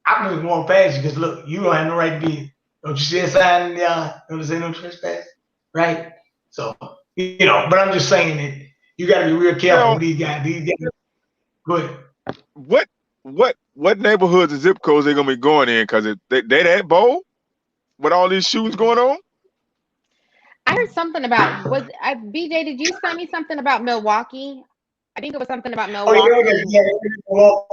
I'm just walking past you because look, you don't have no right to be here. Don't you see a sign in the don't say no trespass? Right? So, but I'm just saying that you gotta be real careful with these guys. Go ahead.
What neighborhoods and zip codes they gonna be going in? Because they that bold with all these shootings going on?
I heard something about BJ, did you send me something about Milwaukee? I think it was something about Milwaukee.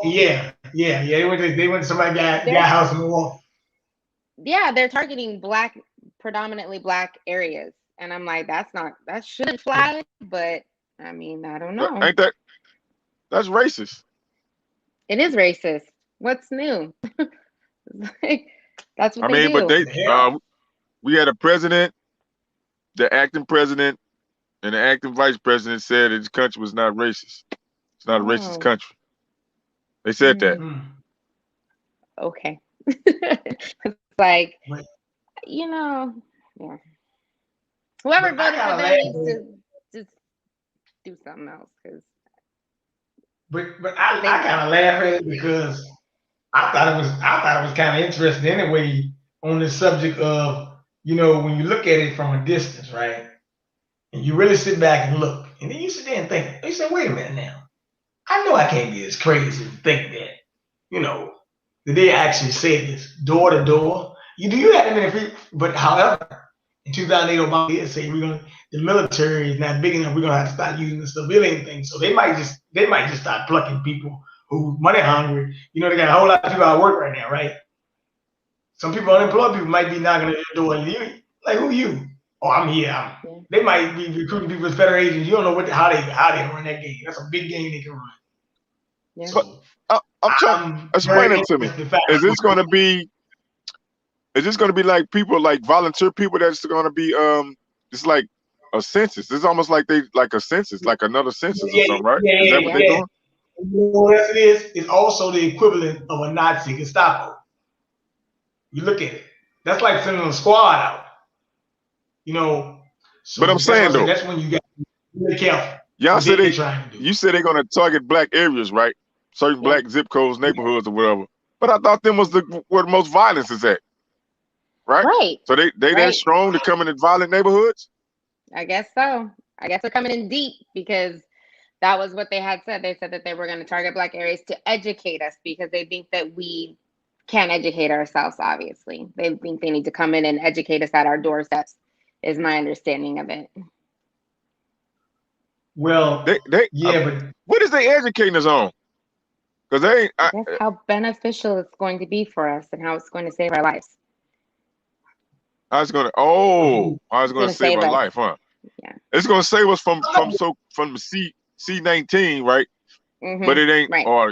Yeah. They went to somebody's house in Milwaukee.
Yeah, they're targeting predominantly black areas, and I'm like, that shouldn't fly. But I mean, I don't know.
Ain't that's racist?
It is racist. What's new? That's what they do.
But we had a president, the acting president, and the acting vice president said that this country was not racist. It's not a racist country. They said that.
Okay. It's like,
But,
yeah. Whoever
but I
voted for
kind of
them
laugh.
needs to just do something else because
But I kind of laugh at it because I thought it was kind of interesting anyway on the subject of when you look at it from a distance, right? And you really sit back and look, and then you sit there and think. You say, wait a minute now. I know I can't be as crazy to think that that they actually said this door to door. You have them in the but however, in 2008, Obama did say the military is not big enough. We're gonna have to start using the civilian thing. So they might just start plucking people who money hungry. They got a whole lot of people out of work right now, right? Some people unemployed people might be knocking at your door. And you like, who you? Oh, I'm here. They might be recruiting people as federal agents. You don't know how they run that game. That's a big game they can run.
Yeah.
So, I'm trying. Explain it to me. Is this going to be like people, like volunteer people that's going to be it's like a census? It's almost like a census, like another census or something, right? Is that what they're doing?
What it is? It's also the equivalent of a Nazi Gestapo. You look at it. That's like sending a squad out. So
but I'm saying though,
that's when you got to be really careful.
Y'all said
you
said they're gonna target black areas, right? Certain black zip codes, neighborhoods, or whatever. But I thought them was where the most violence is at, right?
Right.
So they that strong to come in violent neighborhoods?
I guess so. I guess they're coming in deep because that was what they had said. They said that they were going to target black areas to educate us because they think that we can't educate ourselves, obviously. They think they need to come in and educate us at our doorsteps, is my understanding of it.
Well, but
what is they educating us on? Because
I guess how beneficial it's going to be for us and how it's going to save our lives.
I was going to save our life, huh?
Yeah.
It's going to save us from the C-19, right? But it ain't, or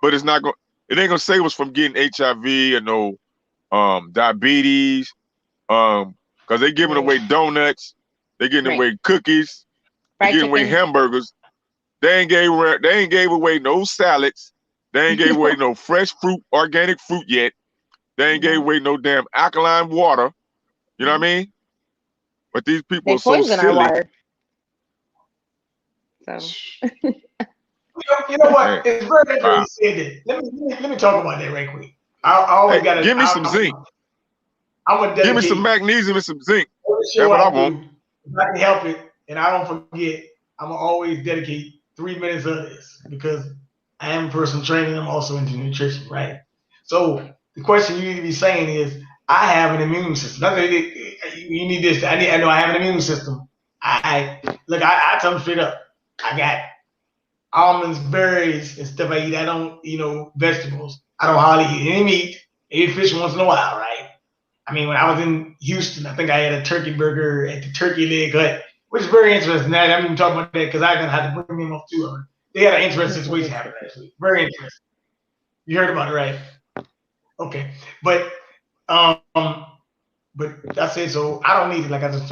but it's not going. It ain't gonna save us from getting HIV and diabetes, because they're giving away donuts, they're giving away cookies, they're giving away hamburgers. They ain't gave away no salads. They ain't gave away no fresh fruit, organic fruit yet. They ain't gave away no damn alkaline water. You know what I mean? But these people are so silly.
Our water. So.
You know what? It's very interesting. Let me talk about that right quick. I always got to
give me some zinc.
I'm gonna dedicate,
give me some magnesium and some zinc.
That's what I want. If I can help it, and I don't forget, I'm gonna always dedicate 3 minutes of this because I am a personal trainer. I'm also into nutrition, right? So the question you need to be saying is, I have an immune system. You need this. I know I have an immune system. I tell them straight up. I got almonds, berries, and stuff I eat. I don't, vegetables. I don't hardly eat any meat. I eat fish once in a while, right? I mean, when I was in Houston, I think I had a turkey burger at the Turkey Leg Hut, which is very interesting. I'm even talking about that because I'm gonna have to bring them up too. They had an interesting situation happen last week. Very interesting. You heard about it, right? Okay, but I said, so I don't need it. Like I was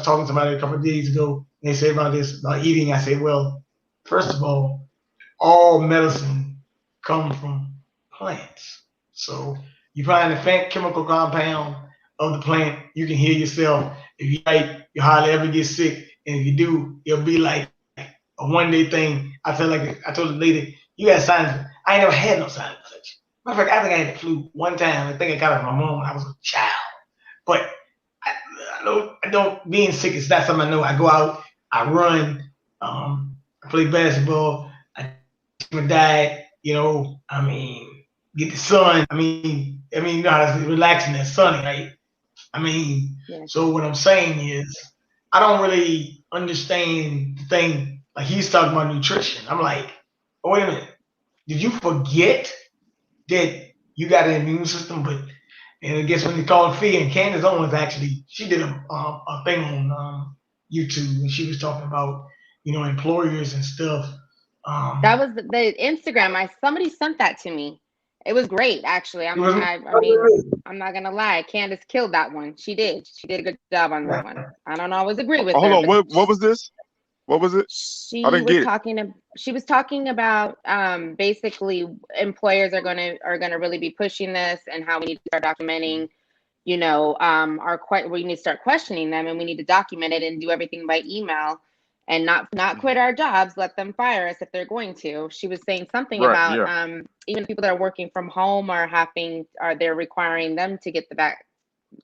talking to somebody a couple of days ago. And they said about eating. I said, well, first of all medicine comes from plants. So you find the chemical compound of the plant, you can heal yourself. If you eat, you hardly ever get sick. And if you do, it'll be like a one-day thing. I told the lady, you got signs. I ain't never had no signs of such. Matter of fact, I think I had the flu one time. I think I got it from my mom when I was a child. But I don't, being sick is not something I know. I go out, I run, I play basketball, I take my diet, I mean, get the sun. I mean, you know how to relax in that sunny, right? I mean, so what I'm saying is, I don't really understand the thing. Like he's talking about nutrition. I'm like, oh, wait a minute. Did you forget that you got an immune system? And I guess when they called Fee and Candace Owens, actually, she did a thing on YouTube and she was talking about, employers and stuff.
That was the Instagram. Somebody sent that to me. It was great, actually. I mean, I'm not gonna lie. Candace killed that one. She did. She did a good job on that one. I don't always agree with her.
Hold on. What was this? What was it? I
She
didn't
was
get it.
talking about basically employers are gonna really be pushing this and how we need to start documenting, we need to start questioning them, and we need to document it and do everything by email and not quit our jobs, let them fire us if they're going to. She was saying something
Right.
about
Yeah.
even people that are working from home they're requiring them to get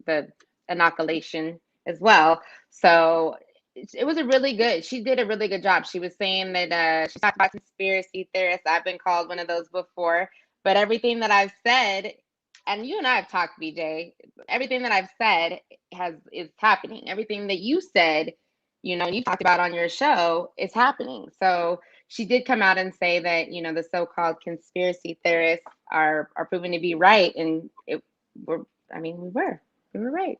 the inoculation as well. So it was she did a really good job. She was saying that she talked about conspiracy theorists. I've been called one of those before, but everything that I've said, and you and I have talked, BJ, everything that I've said is happening. Everything that you said, you talked about on your show is happening. So she did come out and say that, the so-called conspiracy theorists are proven to be right. And we were right.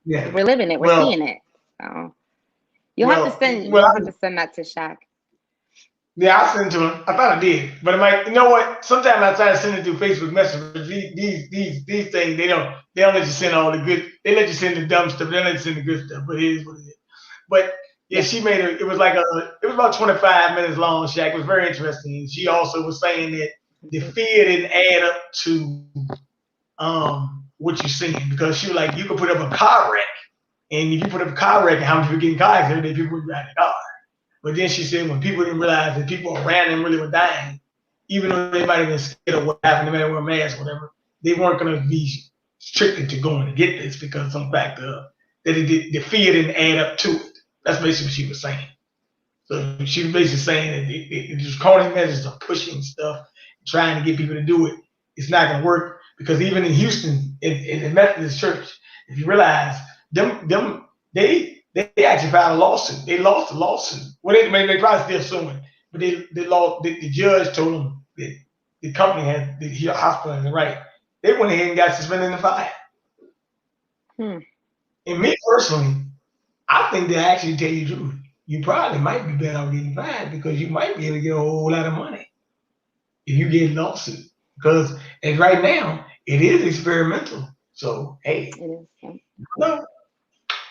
Yeah.
We're living it. We're
Well,
seeing it. So you'll have to send that to Chaq.
Yeah, I sent it to him. I thought I did, but I'm like, you know what? Sometimes I try to send it through Facebook Messenger. These things they don't let you send all the good. They let you send the dumb stuff. They don't let you send the good stuff. But it is what it is. But yeah, she made it. It was about 25 minutes long. Shaq, it was very interesting. She also was saying that the fear didn't add up to what you're seeing, because she was like, you could put up a car wreck, and if you put up a car wreck and how many people getting car accidents, then people would drive the car. But then she said when people didn't realize that people around them really were dying, even though they might have been scared of what happened, they might have wear a mask or whatever, they weren't going to be restricted to going to get this because of some fact that the fear didn't add up to it. That's basically what she was saying. So she was basically saying that the draconian measures of pushing stuff, trying to get people to do it, it's not going to work, because even in Houston, in the Methodist Church, if you realize, they actually filed a lawsuit. They lost the lawsuit. Well, they probably still suing, but the judge told them that the company had the hospital had the right. They went ahead and got suspended and fired. And me personally, I think they actually tell you the truth. You probably might be better off getting fired, because you might be able to get a whole lot of money if you get a lawsuit. Because as right now, it is experimental. So hey, no.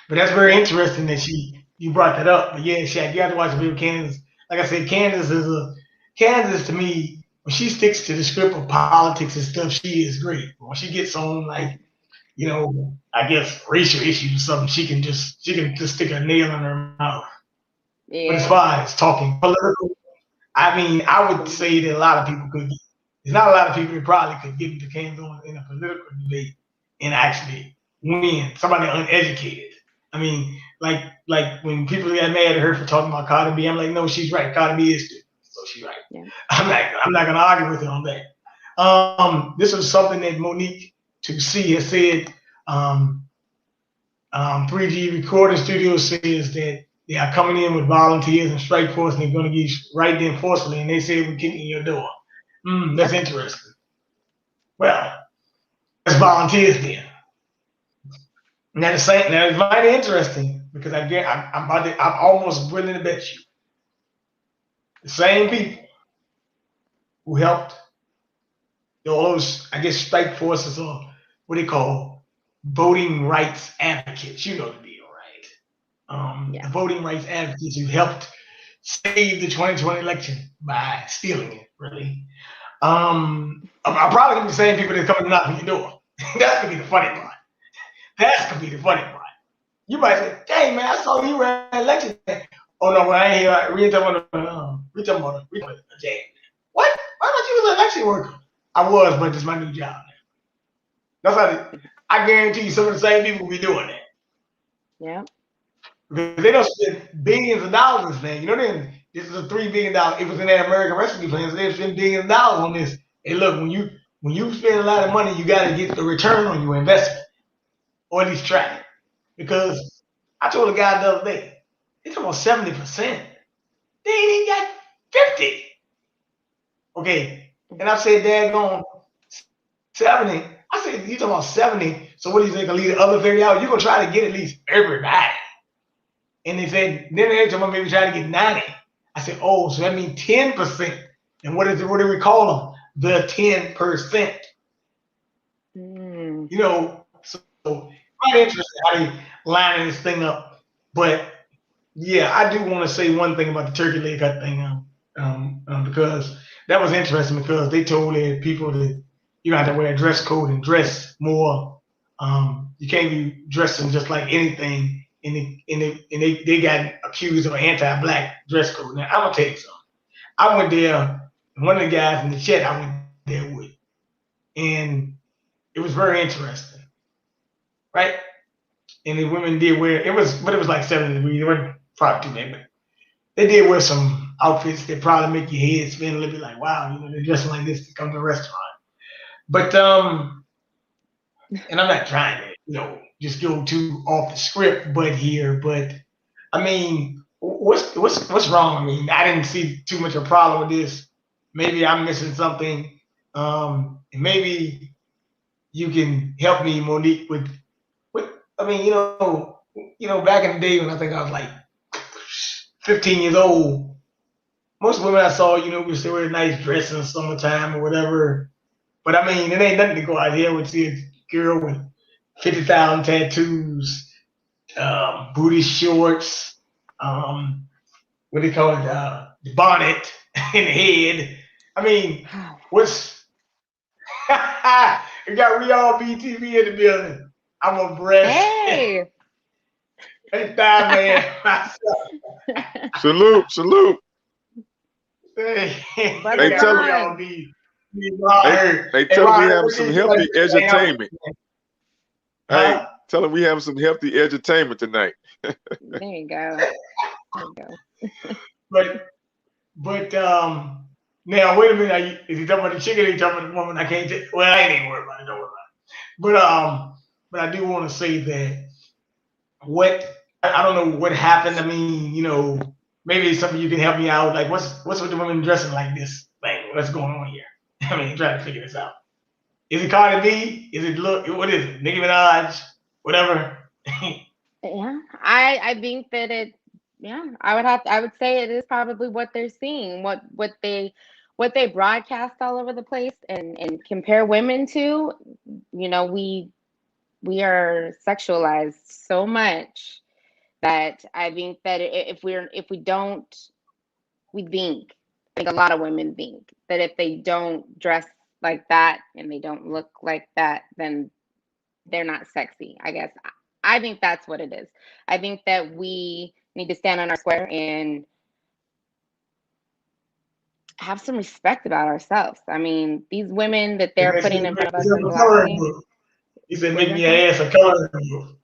But that's very interesting that you brought that up. But yeah, Shaq, you have to watch the video. Candace, like I said, Candace to me, when she sticks to the script of politics and stuff, she is great. When she gets on I guess racial issues or something, she can just stick a nail in her mouth. Yeah. But as far as talking political, I mean, I would say that a lot of people could. There's not a lot of people that probably could get into Candace on in a political debate and actually win. Somebody uneducated. I mean, like when people got mad at her for talking about Cardi B, I'm like, no, she's right. Cardi B is stupid, so she's right. Yeah. I'm not gonna argue with her on that. This was something that Monique 2C has said. 3G Recording Studio says that they are coming in with volunteers and strike force, and they're going to get right then forcefully, and they say we're kicking your door. That's interesting. Well, that's volunteers then. And that's very interesting, because I'm almost willing to bet you the same people who helped all those, I guess, strike forces, or what they call voting rights advocates. You know the deal, right? The voting rights advocates who helped save the 2020 election by stealing it, really. I'm probably gonna be the same people that come and knock on your door. That's gonna be the funny part. That's gonna be the funny part. You might say, "Dang man, I saw you were at election day." Oh no, I ain't here. We talking about a jam. What? Why don't you was an election worker? I was, but it's my new job. That's how I guarantee you some of the same people will be doing that.
Yeah.
Because they don't spend billions of dollars, man. You know, this is a $3 billion. It was in that American Rescue Plan, so they spend billions of dollars on this. Hey, look, when you spend a lot of money, you got to get the return on your investment, or at least try it. Because I told a guy the other day, they talking about 70%. They ain't even got 50. Okay, and I said, daggone 70. I said, you talking about 70? So what do you think? Gonna leave the other 30 out? You're gonna try to get at least everybody. And they said, then they told me maybe try to get 90. I said, oh, so that means 10%. And what do we call them? The 10%. You know, so quite interesting how they lining this thing up. But Yeah, I do want to say one thing about the turkey leg cut thing, because that was interesting because they told their people that you have to wear a dress code and dress more. You can't be dressing just like anything, and they got accused of an anti-black dress code. Now I'm gonna tell you something. I went there. One of the guys in the chat I went there with, and it was very interesting, right? And the women did wear but it was like 70 degrees. It wasn't probably too bad, but they did wear some outfits that probably make your head spin a little bit like, wow, they're dressing like this to come to a restaurant. But and I'm not trying to, just go too off the script, but I mean, what's wrong? I mean, I didn't see too much of a problem with this. Maybe I'm missing something. And maybe you can help me, Monique, with I mean, back in the day when I think I was like 15 years old, most women I saw, was they wear nice dresses in the summertime or whatever. But I mean, it ain't nothing to go out here and see a girl with 50,000 tattoos, booty shorts, what do you call it, the bonnet in the head. I mean, what's we got We All BTV in the building. I'm a breast.
Hey.
Hey, thigh man.
Salute.
Hey,
They tell
them
they tell them we have some healthy edutainment. Hey, tell them we have some healthy edutainment tonight.
There you go.
But now wait a minute. Is he talking about the chicken? Or he talking about the woman? I can't. Well, I ain't even worried about it. Don't worry about it. But I do want to say that I don't know what happened. I mean, maybe it's something you can help me out. Like, what's with the women dressing like this thing? What's going on here? I mean, trying to figure this out. Is it Cardi B? Is it what is it? Nicki Minaj? Whatever.
Yeah, I think that I would say it is probably what they're seeing, what they broadcast all over the place and compare women to. We are sexualized so much that I think that I think a lot of women think that if they don't dress like that and they don't look like that, then they're not sexy, I guess. I think that's what it is. I think that we need to stand on our square and have some respect about ourselves. I mean, these women that they're putting in front of us and blasting.
He said, make me an ass a coloring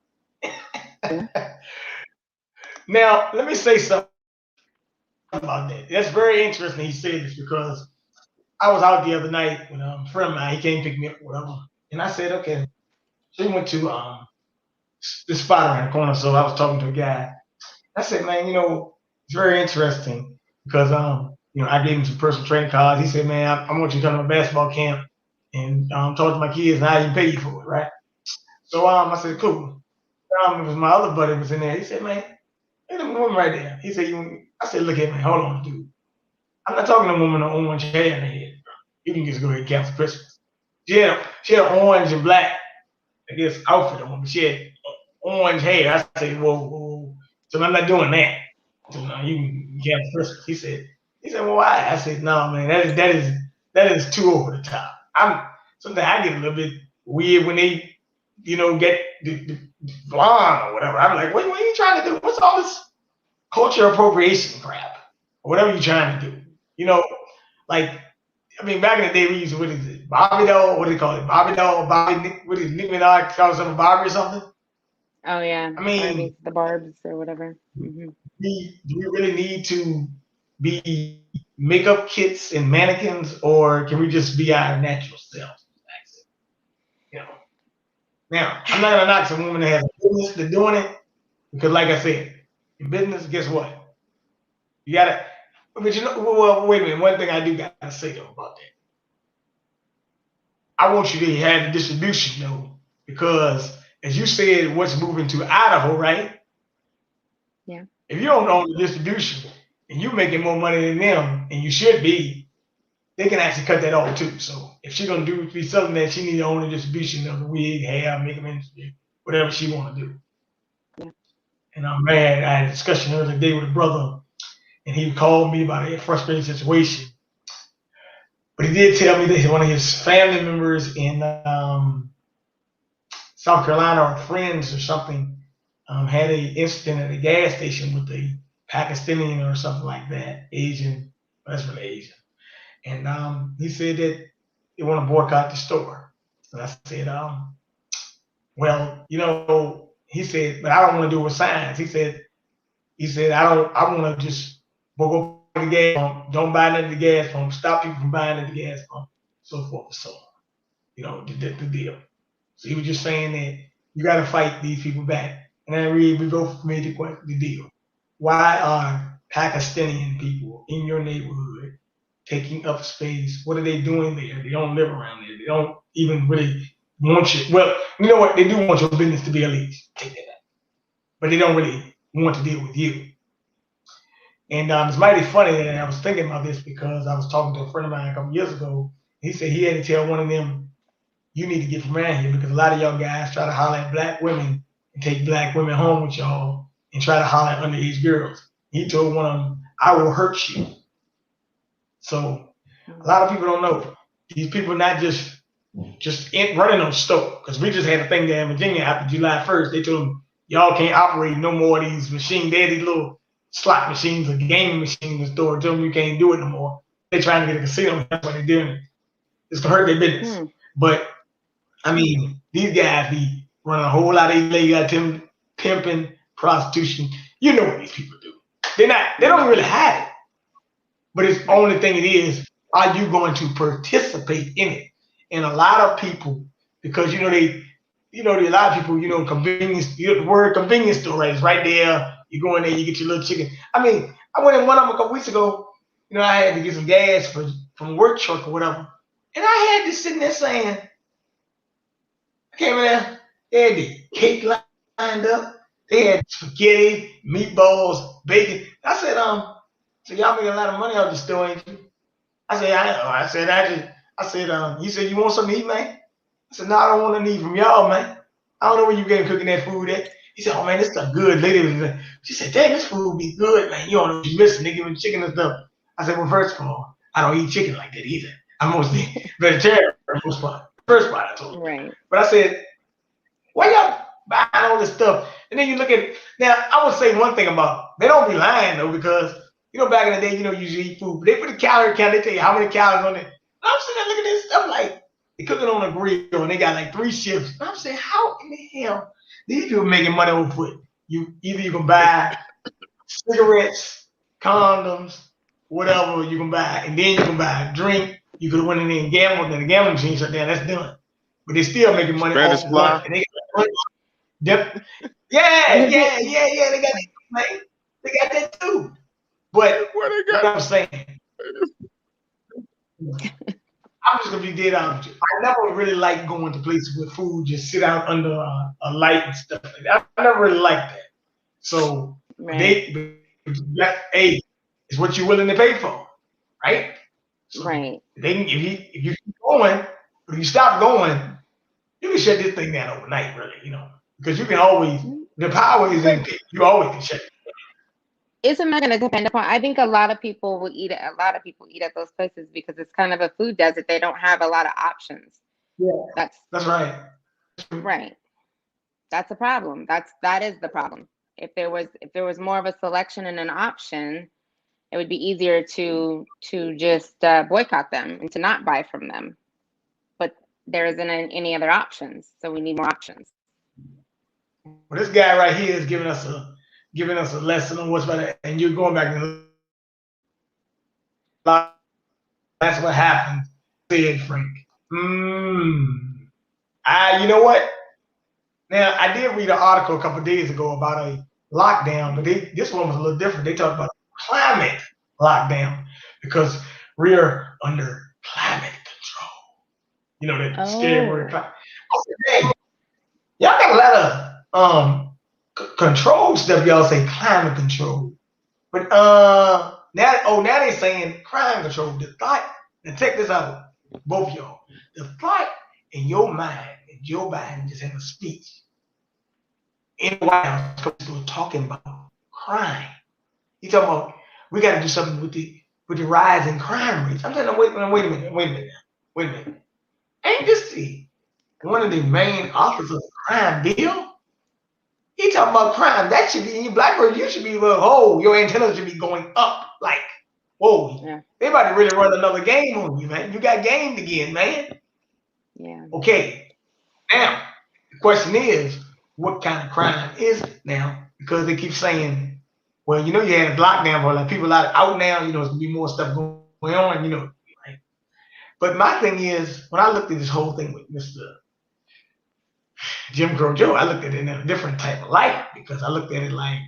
book. Now, let me say something about that. That's very interesting he said this because I was out the other night when a friend of mine, he came pick me up or whatever. And I said, okay. So we went to this spot around the corner. So I was talking to a guy. I said, man, it's very interesting because I gave him some personal training cards. He said, man, I want you to come to my basketball camp and talk to my kids and how you pay for it, right? So I said, cool. It was my other buddy was in there. He said, man, hey, the woman right there. He said, I said, look at me, hold on, dude. I'm not talking to a woman with orange hair in her head. You can just go ahead and cancel Christmas. She had orange and black, I guess, outfit on, but she had orange hair. I said, whoa. So I'm not doing that. So no, you can cancel Christmas. He said, well, why? I said, no, man, that is too over the top. Sometimes I get a little bit weird when they, get the blonde or whatever. I'm like, what are you trying to do? What's all this culture appropriation crap? Or whatever you're trying to do. Like, I mean, back in the day, we used to, what is it, Bobby doll? What do they call it? Bobby doll? What is it, Nicki Minaj call something Bobby or something?
Oh, yeah.
I mean,
the barbs or whatever. Mm-hmm.
Do we really need to be makeup kits and mannequins, or can we just be our natural selves? Now, I'm not gonna knock some women that have business to doing it because, like I said, in business, guess what? You gotta. But well, wait a minute. One thing I do gotta say though about that, I want you to have the distribution though, because as you said, what's moving to Idaho, right?
Yeah.
If you don't own the distribution and you're making more money than them, and you should be, they can actually cut that off too. So if she's gonna be something that she needs to own the distribution of the wig, hair, makeup industry, whatever she want to do.
Yeah.
And I'm mad. I had a discussion the other day with a brother, and he called me about a frustrating situation. But he did tell me that one of his family members in South Carolina or friends or something had a incident at a gas station with a Pakistani or something like that, Asian, that's really Asian. And he said that they want to boycott the store. And I said, well, he said, but I don't want to do it with signs. He said, I want to just go to the gas pump, don't buy nothing at the gas pump, stop people from buying at the gas pump, so forth and so on. The deal. So he was just saying that you got to fight these people back. And then we go from the deal. Why are Pakistani people in your neighborhood taking up space? What are they doing there? They don't live around there. They don't even really want you. Well, you know what? They do want your business to be elite. Take that out. But they don't really want to deal with you. And it's mighty funny that I was thinking about this because I was talking to a friend of mine a couple years ago. He said he had to tell one of them, you need to get from around here because a lot of y'all guys try to holler at black women and take black women home with y'all and try to holler at underage girls. He told one of them, I will hurt you. So a lot of people don't know. These people not just running on stove, because we just had a thing there in Virginia after July 1st. They told them, y'all can't operate no more of these machines. They had these little slot machines or gaming machines in the store. Tell them you can't do it no more. They're trying to get a casino. That's what they're doing. It's going to hurt their business. But, I mean, these guys be running a whole lot of illegal pimping, prostitution. You know what these people do. They don't really hide it. But it's the only thing it is, are you going to participate in it? And a lot of people, because a lot of people, convenience, the word convenience store, right? It's right there. You go in there, you get your little chicken. I mean, I went in one of them a couple weeks ago. I had to get some gas from work truck or whatever. And I had this sitting there saying, I came in there, they had the cake lined up. They had spaghetti, meatballs, bacon. I said, so y'all make a lot of money out of the store, ain't you? I said, I know. I said, you said you want something to eat, man? I said, no, I don't want nothing to eat from y'all, man. I don't know where you been cooking that food at. He said, oh, man, this stuff good. Lady, she said, dang, this food be good, man. You don't know what you're missing. They giving chicken and stuff. I said, well, first of all, I don't eat chicken like that either. I'm mostly vegetarian for the most part. First part I told you.
Right.
But I said, why y'all buying all this stuff? And then you look at it. Now, I would say one thing about they don't be lying, though, because, back in the day, you usually eat food. But they put a calorie count. They tell you how many calories on it. And I'm sitting there looking at this stuff like they cooking on a grill and they got like 3 shifts. And I'm saying, how in the hell these people making money over foot? You can buy cigarettes, condoms, whatever you can buy, and then you can buy a drink. You could have went in there and gambled, and the gambling machine shut down. That's done. But they're still making money off the lunch. And they got yeah. They got that, man. They got that too. But what I'm saying, I'm just gonna be dead honest with you. I never really like going to places where food just sit out under a light and stuff like that. I never really liked that. So hey, it's what you're willing to pay for, right? So
right.
They can, if you keep going, but if you stop going, you can shut this thing down overnight, really, because you can always, the power is in, you always can shut it.
It's not going to depend upon. I think a lot of people eat at those places because it's kind of a food desert. They don't have a lot of options.
Yeah, that's right.
Right. That's a problem. That is the problem. If there was more of a selection and an option, it would be easier to just boycott them and to not buy from them. But there isn't any other options, so we need more options.
Well, this guy right here is giving us a lesson on what's better, and you're going back and that's what happened, said Frank. You know what? Now, I did read an article a couple of days ago about a lockdown, but this one was a little different. They talked about climate lockdown because we're under climate control. That scary word. Hey, y'all got a lot of control stuff. Y'all say climate control, but now they're saying crime control. The thought, and check this out, both of y'all. The thought in your mind, Joe Biden just had a speech, in the White House was talking about crime. He talking about we got to do something with the rise in crime rates. I'm saying, wait a minute. Ain't this one of the main authors of the crime bill? He talking about crime. That should be in your Blackbird. You should be your antennas should be going up. Like, whoa, yeah. They about to really run another game on you, man. You got gamed again, man.
Yeah.
Okay. Now, the question is, what kind of crime is it now? Because they keep saying, well, you had a lockdown for like people out now, there's gonna be more stuff going on, Right? But my thing is, when I looked at this whole thing with Mr. Jim Crow Joe, I looked at it in a different type of light because I looked at it like,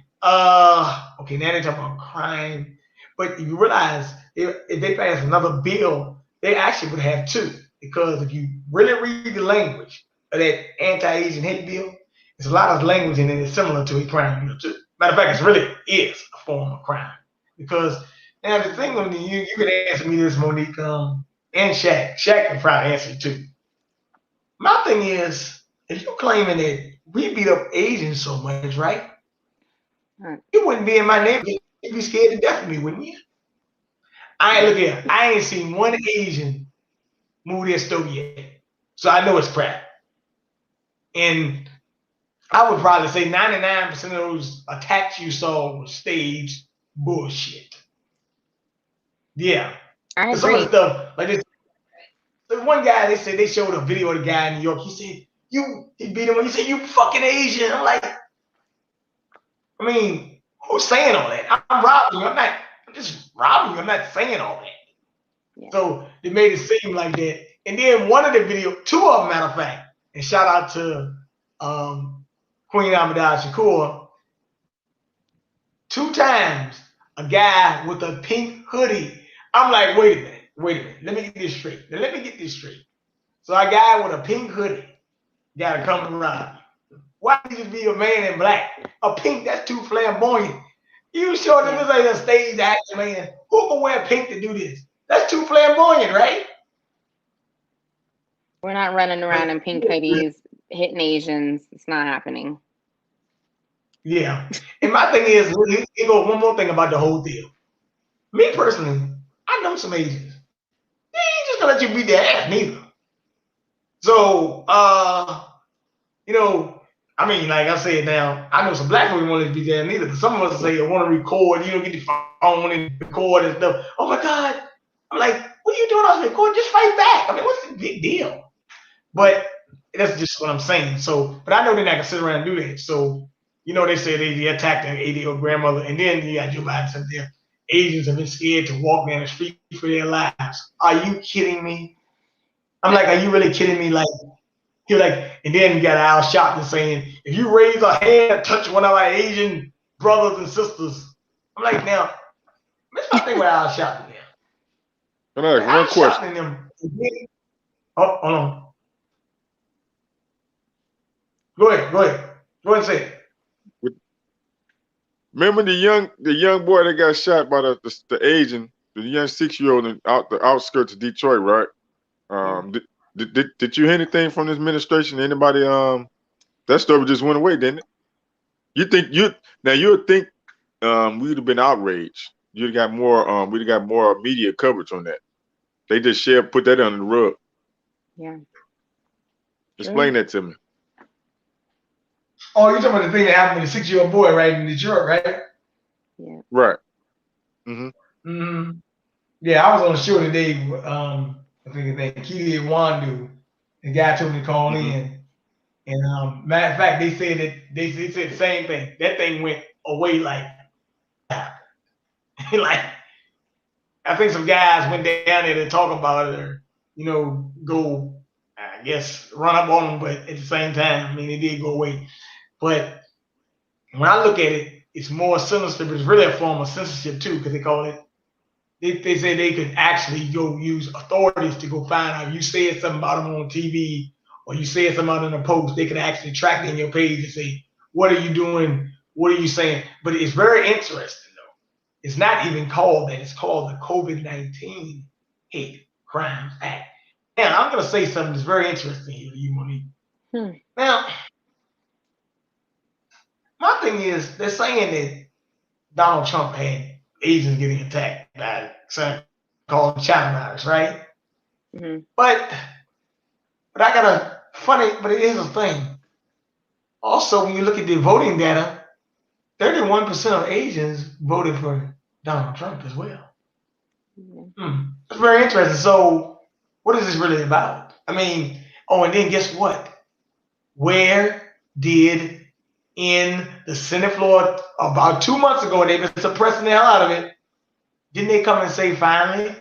okay, now they're talking about crime. But you realize if they pass another bill, they actually would have two. Because if you really read the language of that anti-Asian hate bill, there's a lot of language in it that's similar to a crime. Too. Matter of fact, it really is a form of crime. Because now the thing when you can answer me this, Monique, and Chaq. Chaq can probably answer it too. My thing is, if you're claiming that we beat up Asians so much, right? You wouldn't be in my neighborhood. You'd be scared to death of me, wouldn't you? Look here. I ain't seen one Asian move their stove yet. So I know it's crap. And I would probably say 99% of those attacks you saw were staged bullshit. Yeah.
I agree.
Some of the stuff, like this. There's one guy, they said they showed a video of the guy in New York. He said, he beat him. He said, you fucking Asian. I'm like, I mean, who's saying all that? I'm robbing you. I'm just robbing you. I'm not saying all that. Yeah. So they made it seem like that. And then one of the videos, two of them, matter of fact, and shout out to Queen Amidad Shakur, 2 times a guy with a pink hoodie. I'm like, wait a minute. Let me get this straight. So a guy with a pink hoodie got to come around. Why did you be a man in black? A pink, that's too flamboyant. You sure this ain't a stage action, man? Who can wear pink to do this? That's too flamboyant, right?
We're not running around in pink hoodies hitting Asians. It's not happening.
Yeah. And my thing is, here goes one more thing about the whole deal. Me personally, I know some Asians. They ain't just gonna let you beat their ass neither. So, I mean, like I said now, I know some black people want to be there neither, but some of us say they want to record, get the phone and record and stuff. Oh my God. I'm like, what are you doing? I was recording, just fight back. I mean, what's the big deal? But that's just what I'm saying. So, but I know they're not gonna sit around and do that. So, they say they attacked an 80-year-old grandmother, and then you got Joe Biden said there, Asians have been scared to walk down the street for their lives. Are you kidding me? I'm like, are you really kidding me? Like, you're like, and then you got Al Sharpton saying, if you raise a hand and touch one of our Asian brothers and sisters, I'm like, now, let's not think about Al Sharpton now.
All right, one question.
Hold on. Go ahead and say it.
Remember the young boy that got shot by the Asian, the young 6-year-old in the outskirts of Detroit, right? Did you hear anything from this administration? Anybody? That story just went away, didn't it? You think you'd think we'd have been outraged. You'd got more. We'd have got more media coverage on that. They just put that under the rug.
Yeah.
Explain that to me.
Oh, you're talking about the thing that happened with the 6-year-old boy, right, in Detroit, right?
Yeah.
Right.
Yeah, I was on the show today. I think his name Keely Wandu. The guy told me to call in, and matter of fact, they said they said the same thing. That thing went away like I think some guys went down there to talk about it, or go, I guess, run up on them, but at the same time, I mean, it did go away. But when I look at it, it's more sinister, but it's really a form of censorship too, because they call it. They say they could actually go use authorities to go find out you said something about them on TV, or you said something out in a post. They could actually track it in your page and say, what are you doing? What are you saying? But it's very interesting, though. It's not even called that. It's called the COVID-19 Hate Crimes Act. Now, I'm going to say something that's very interesting here to you, Monique. Now, my thing is they're saying that Donald Trump had Asians getting attacked by something called China virus, right?
Mm-hmm.
But I got a funny, but it is a thing. Also, when you look at the voting data, 31% of Asians voted for Donald Trump as well. It's very interesting. So, what is this really about? I mean, oh, and then guess what? Where did in the Senate floor about 2 months ago, they've been suppressing the hell out of it. Didn't they come and say finally,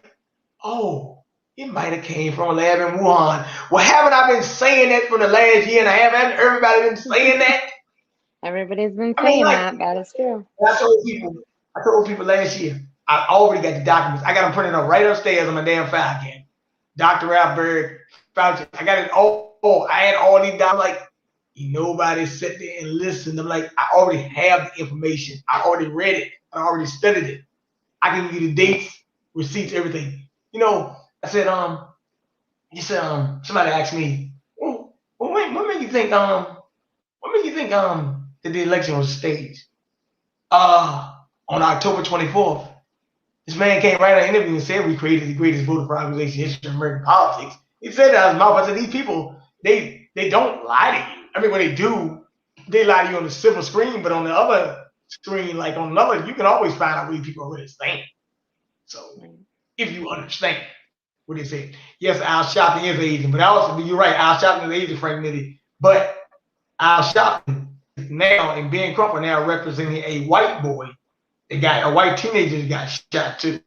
oh, it might have came from a lab in Wuhan? Well, haven't I been saying that for the last year and a half? Hasn't everybody been saying that?
Everybody's been saying that. That is true.
I told people last year, I already got the documents. I got them printed up right upstairs on my damn file cabinet. Dr. Ralph Fauci, I got it all. I had all these documents. Like, nobody sat there and listened. I'm like, I already have the information. I already read it. I already studied it. I can give you the dates, receipts, everything. You know, I said, somebody asked me, well, what made you think, that the election was staged? On October 24th, this man came right out of the interview and said we created the greatest voter fraud organization in history of American politics. He said that out of his mouth. I said, these people, they don't lie to you. I mean, when they do, they lie to you on the civil screen, but on the other screen, like on another, you can always find out what these people are really saying. So, if you understand what they say. Yes, Al Sharpton is Asian, but also, you're right, Al Sharpton is Asian, Frank Nitty. But Al Sharpton now and Ben Crump are now representing a white boy. They got a white teenager that got shot too.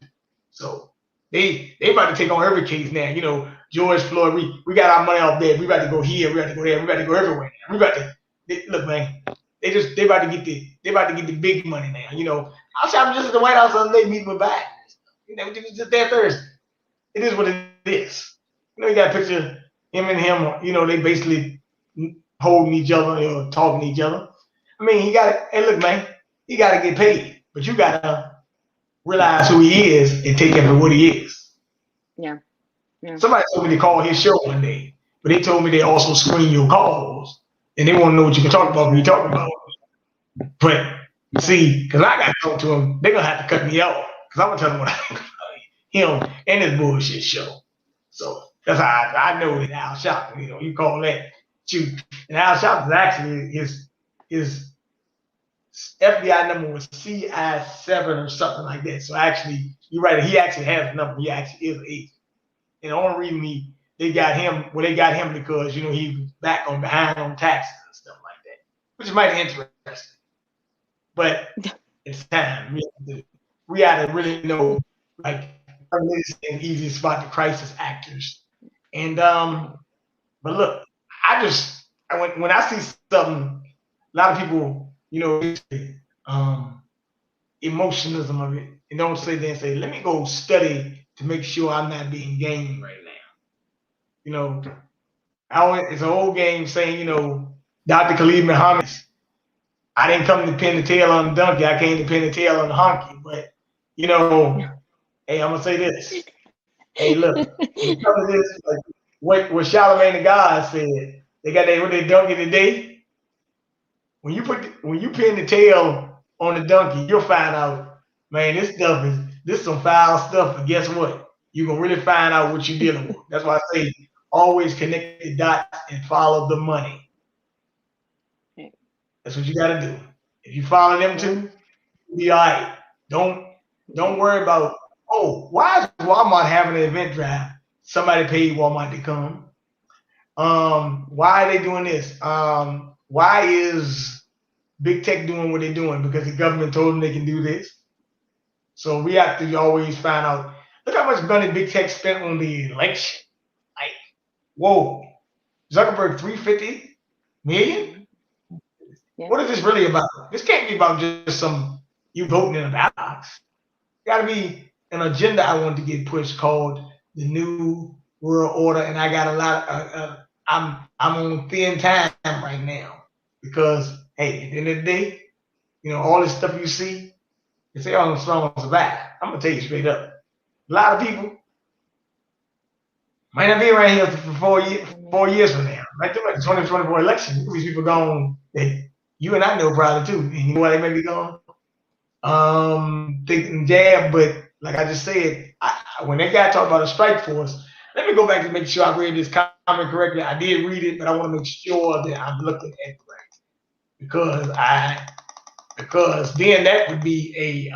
So they about to take on every case now. You know, George Floyd, we got our money off there. We about to go here, we about to go there, we about to go everywhere now. We about to look, man. They about to get the big money now. You know, I was just at the White House the other day meeting with Biden. You know, it was just there Thursday. It is what it is. You know, you got a picture of him and him, you know, they basically holding each other, you know, talking to each other. I mean, hey, look, man, he got to get paid, but you got to realize who he is and take him for what he is.
Yeah.
Somebody told me to call his show one day, but they told me they also screen your calls and they want to know what you can talk about when you talk about. But see, because I got to talk to him, they're going to have to cut me off because I'm going to tell them what I think about him and his bullshit show. So that's how I know that Al Sharpton, you know, you call that shoot. And Al Sharpton actually his FBI number was CI7 or something like that. So actually, you're right. He actually has the number. He actually is agent. And the only reason they got him because, you know, he was back on behind on taxes and stuff like that, which might be interesting. But it's time. We got to really know, like, this is an easy spot to crisis actors. And but look, when I see something, a lot of people, you know, emotionalism of it, and don't say then say, let me go study to make sure I'm not being gamed right now. You know, it's an old game saying, you know, Dr. Khalid Muhammad, I didn't come to pin the tail on the donkey, I came to pin the tail on the honky. But, you know, hey, I'm gonna say this. Hey, look, this, like what Charlemagne the God said, they got what they donkey today. When you pin the tail on the donkey, you'll find out, man, this some foul stuff. But guess what? You're gonna really find out what you're dealing with. That's why I say always connect the dots and follow the money. That's what you gotta do. If you follow them two, you'll be all right. Don't worry about, oh, why is Walmart having an event drive? Somebody paid Walmart to come. Why are they doing this? Why is big tech doing what they're doing? Because the government told them they can do this. So we have to always find out. Look how much money big tech spent on the election. Like, whoa, Zuckerberg 350 million? Yeah. What is this really about? This can't be about just you voting in a ballot box. Got to be an agenda I want to get pushed called the New World Order, and I got a lot. I'm on thin time right now because hey, at the end of the day, you know, all this stuff you see, they say all the strong survive. I'm gonna tell you straight up, a lot of people might not be around here for 4 years from now. Right through like the 2024 election, these people gone. you and I know probably too. And you know why they may be going? Thinking jab, but like I just said, when that guy talked about a strike force, let me go back and make sure I read this comment correctly. I did read it, but I want to make sure that I'm looking at it right because then that would be a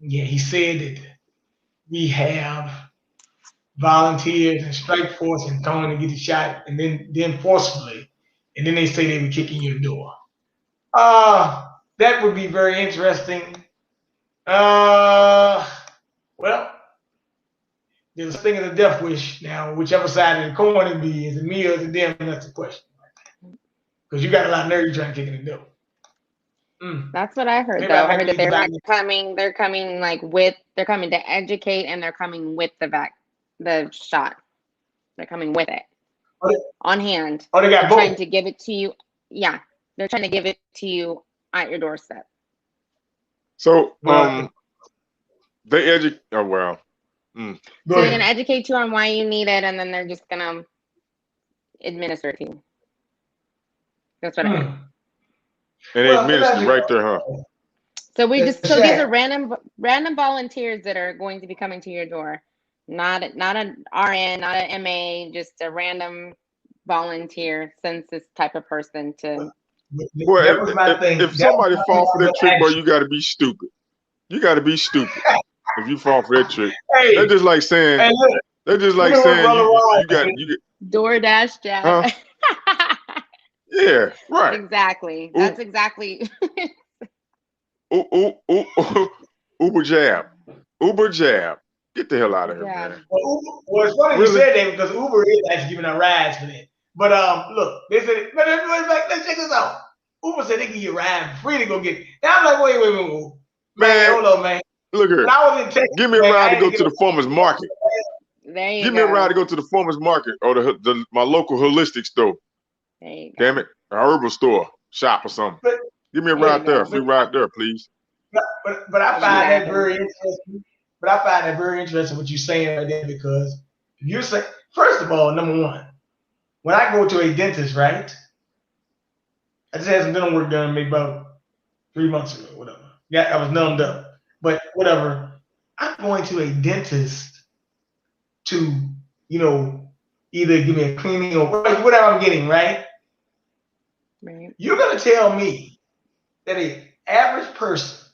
yeah. He said that we have volunteers and strike force and coming to get the shot, and then forcefully, and then they say they were kicking your door. That would be very interesting. Well, there's a thing of the death wish now. Whichever side of the coin it be, is it me or is it them? That's the question. Because you got a lot of nerve trying to kick in the door.
That's what I heard, though. I heard that they're not coming. They're coming they're coming to educate, and they're coming with the shot. They're coming with it on hand.
Oh, they got
they're
both.
Trying to give it to you. Yeah, they're trying to give it to you at your doorstep.
So, they educate. Oh well.
So they're gonna educate you on why you need it, and then they're just gonna administer it to you. That's what I heard.
And they administer right there, huh?
So these are random volunteers that are going to be coming to your door, not an RN, not an MA, just a random volunteer census type of person to.
Well, if somebody falls for that trick, boy, you got to be stupid. You got to be stupid if you fall for that trick.
Hey,
they're just like saying. They're just like saying you got
DoorDash jab.
Huh? Yeah, right.
Exactly.
Ooh.
That's exactly.
Uber jab. Uber jab. Get the hell out of here, man.
Well, it's funny you said that because Uber is actually giving out rides for that. But look, they said, let's check this out. Uber said they give you a ride free to go get it. Now I'm like, wait. Man, hold on, man.
Look here.
When I was in Texas,
give me a ride to go to the farmer's market.
There you
Give me a ride to go to the farmer's market or my local holistic store. Damn it, a herbal store, shop or something. Give me a ride there, free ride there, please.
But I find that very interesting. But I find that very interesting what you're saying right there because you're saying, first of all, number one, when I go to a dentist, right? I just had some dental work done maybe about 3 months ago, whatever. Yeah, I was numbed up. But whatever, I'm going to a dentist to, either give me a cleaning or whatever I'm getting, right?
Right.
You're going to tell me that an average person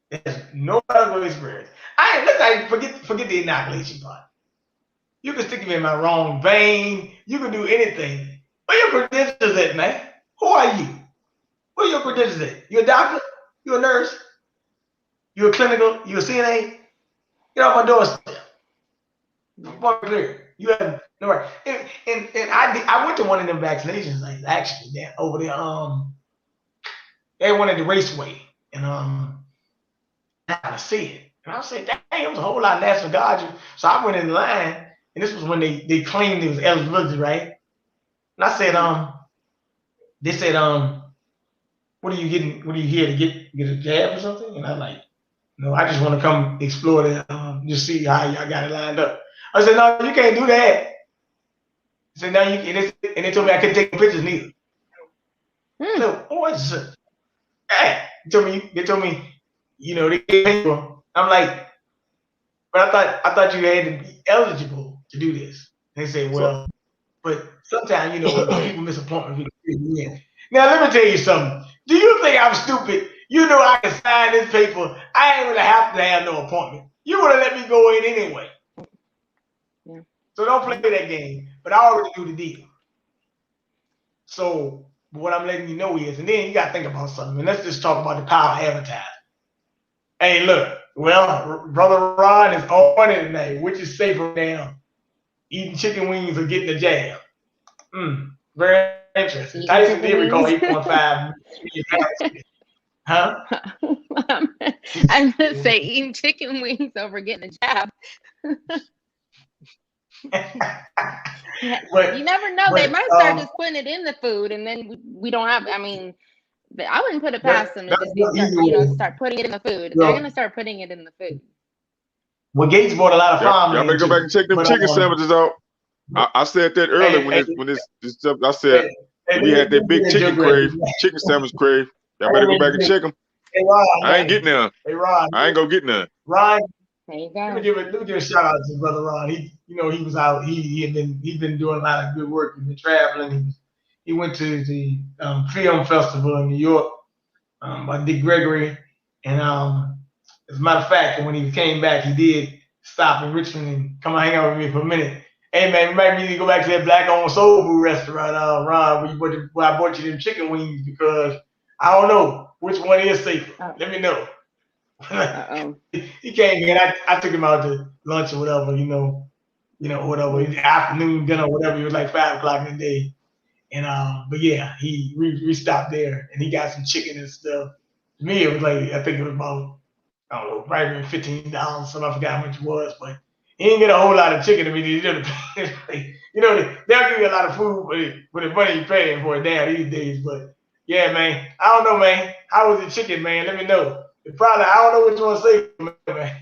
that has no medical experience, forget the inoculation part. You can stick me in my wrong vein. You can do anything. Where your credentials at, man? Who are you? Where your credentials at? You a doctor? You a nurse? You a clinical? You a CNA? Get off my doorstep. Point clear. You have no right. And I went to one of them vaccination sites actually over there. They went at the raceway and I see it. And I said, dang, it was a whole lot of National Guard. So I went in line, and this was when they claimed it was eligibility, right? And I said, they said, what are you getting? What are you here to get a jab or something? And I'm like, no, I just want to come explore that, just see how y'all got it lined up. I said, no, you can't do that. I said, no, you can't. And they told me I couldn't take pictures neither. So, what's this? Hey, they told me, they pay for. I'm like, but I thought you had to be eligible to do this. They say, well, but sometimes, people miss appointments. Now, let me tell you something. Do you think I'm stupid? You know I can sign this paper. I ain't gonna have to have no appointment. You would have let me go in anyway.
Yeah.
So don't play that game. But I already knew the deal. So what I'm letting you know is, and then you got to think about something. And let's just talk about the power of advertising. Hey, look. Well, Brother Ron is on it tonight. Which is safer now? Eating chicken wings or getting a jab? Very interesting. Tyson did recall 8.5 million. Huh?
I'm gonna say eating chicken wings over getting a jab. You never know. They might start just putting it in the food, and then we don't have. I mean, I wouldn't put it past them to just start putting it in the food. They're gonna start putting it in the food.
Well, Gates bought a lot of farmland.
Y'all better go back and check them chicken sandwiches out. I said that earlier when this stuff. I said
Hey,
We had that big
let me
chicken
joke right
crave,
here.
chicken sandwich crave. Y'all
I
better
gotta
go
make
back
a
and
joke.
check them.
Hey, Ron,
I ain't
man.
getting none.
Hey, Ron.
I ain't gonna get none.
Ron,
There you
let me
go.
give a shout out to brother Ron. He was out. He's been doing a lot of good work. He's been traveling. He went to the film festival in New York by Dick Gregory, and as a matter of fact, when he came back, he did stop in Richmond and come and hang out with me for a minute. Hey man, we might need to go back to that black-owned soul food restaurant, Ron, where I bought you them chicken wings because I don't know which one is safer. Let me know.
Uh-oh.
He came here. I took him out to lunch or whatever, whatever afternoon dinner, whatever. It was like 5 o'clock in the day, and but yeah, we stopped there and he got some chicken and stuff. To me, it was like I think it was about I don't know, probably $15. Some I forgot how much it was, but he didn't get a whole lot of chicken. I mean, they'll give you a lot of food for the money you're paying for it now these days. But yeah, man, I don't know, man. How was the chicken, man? Let me know. It probably I don't know which one to say, man.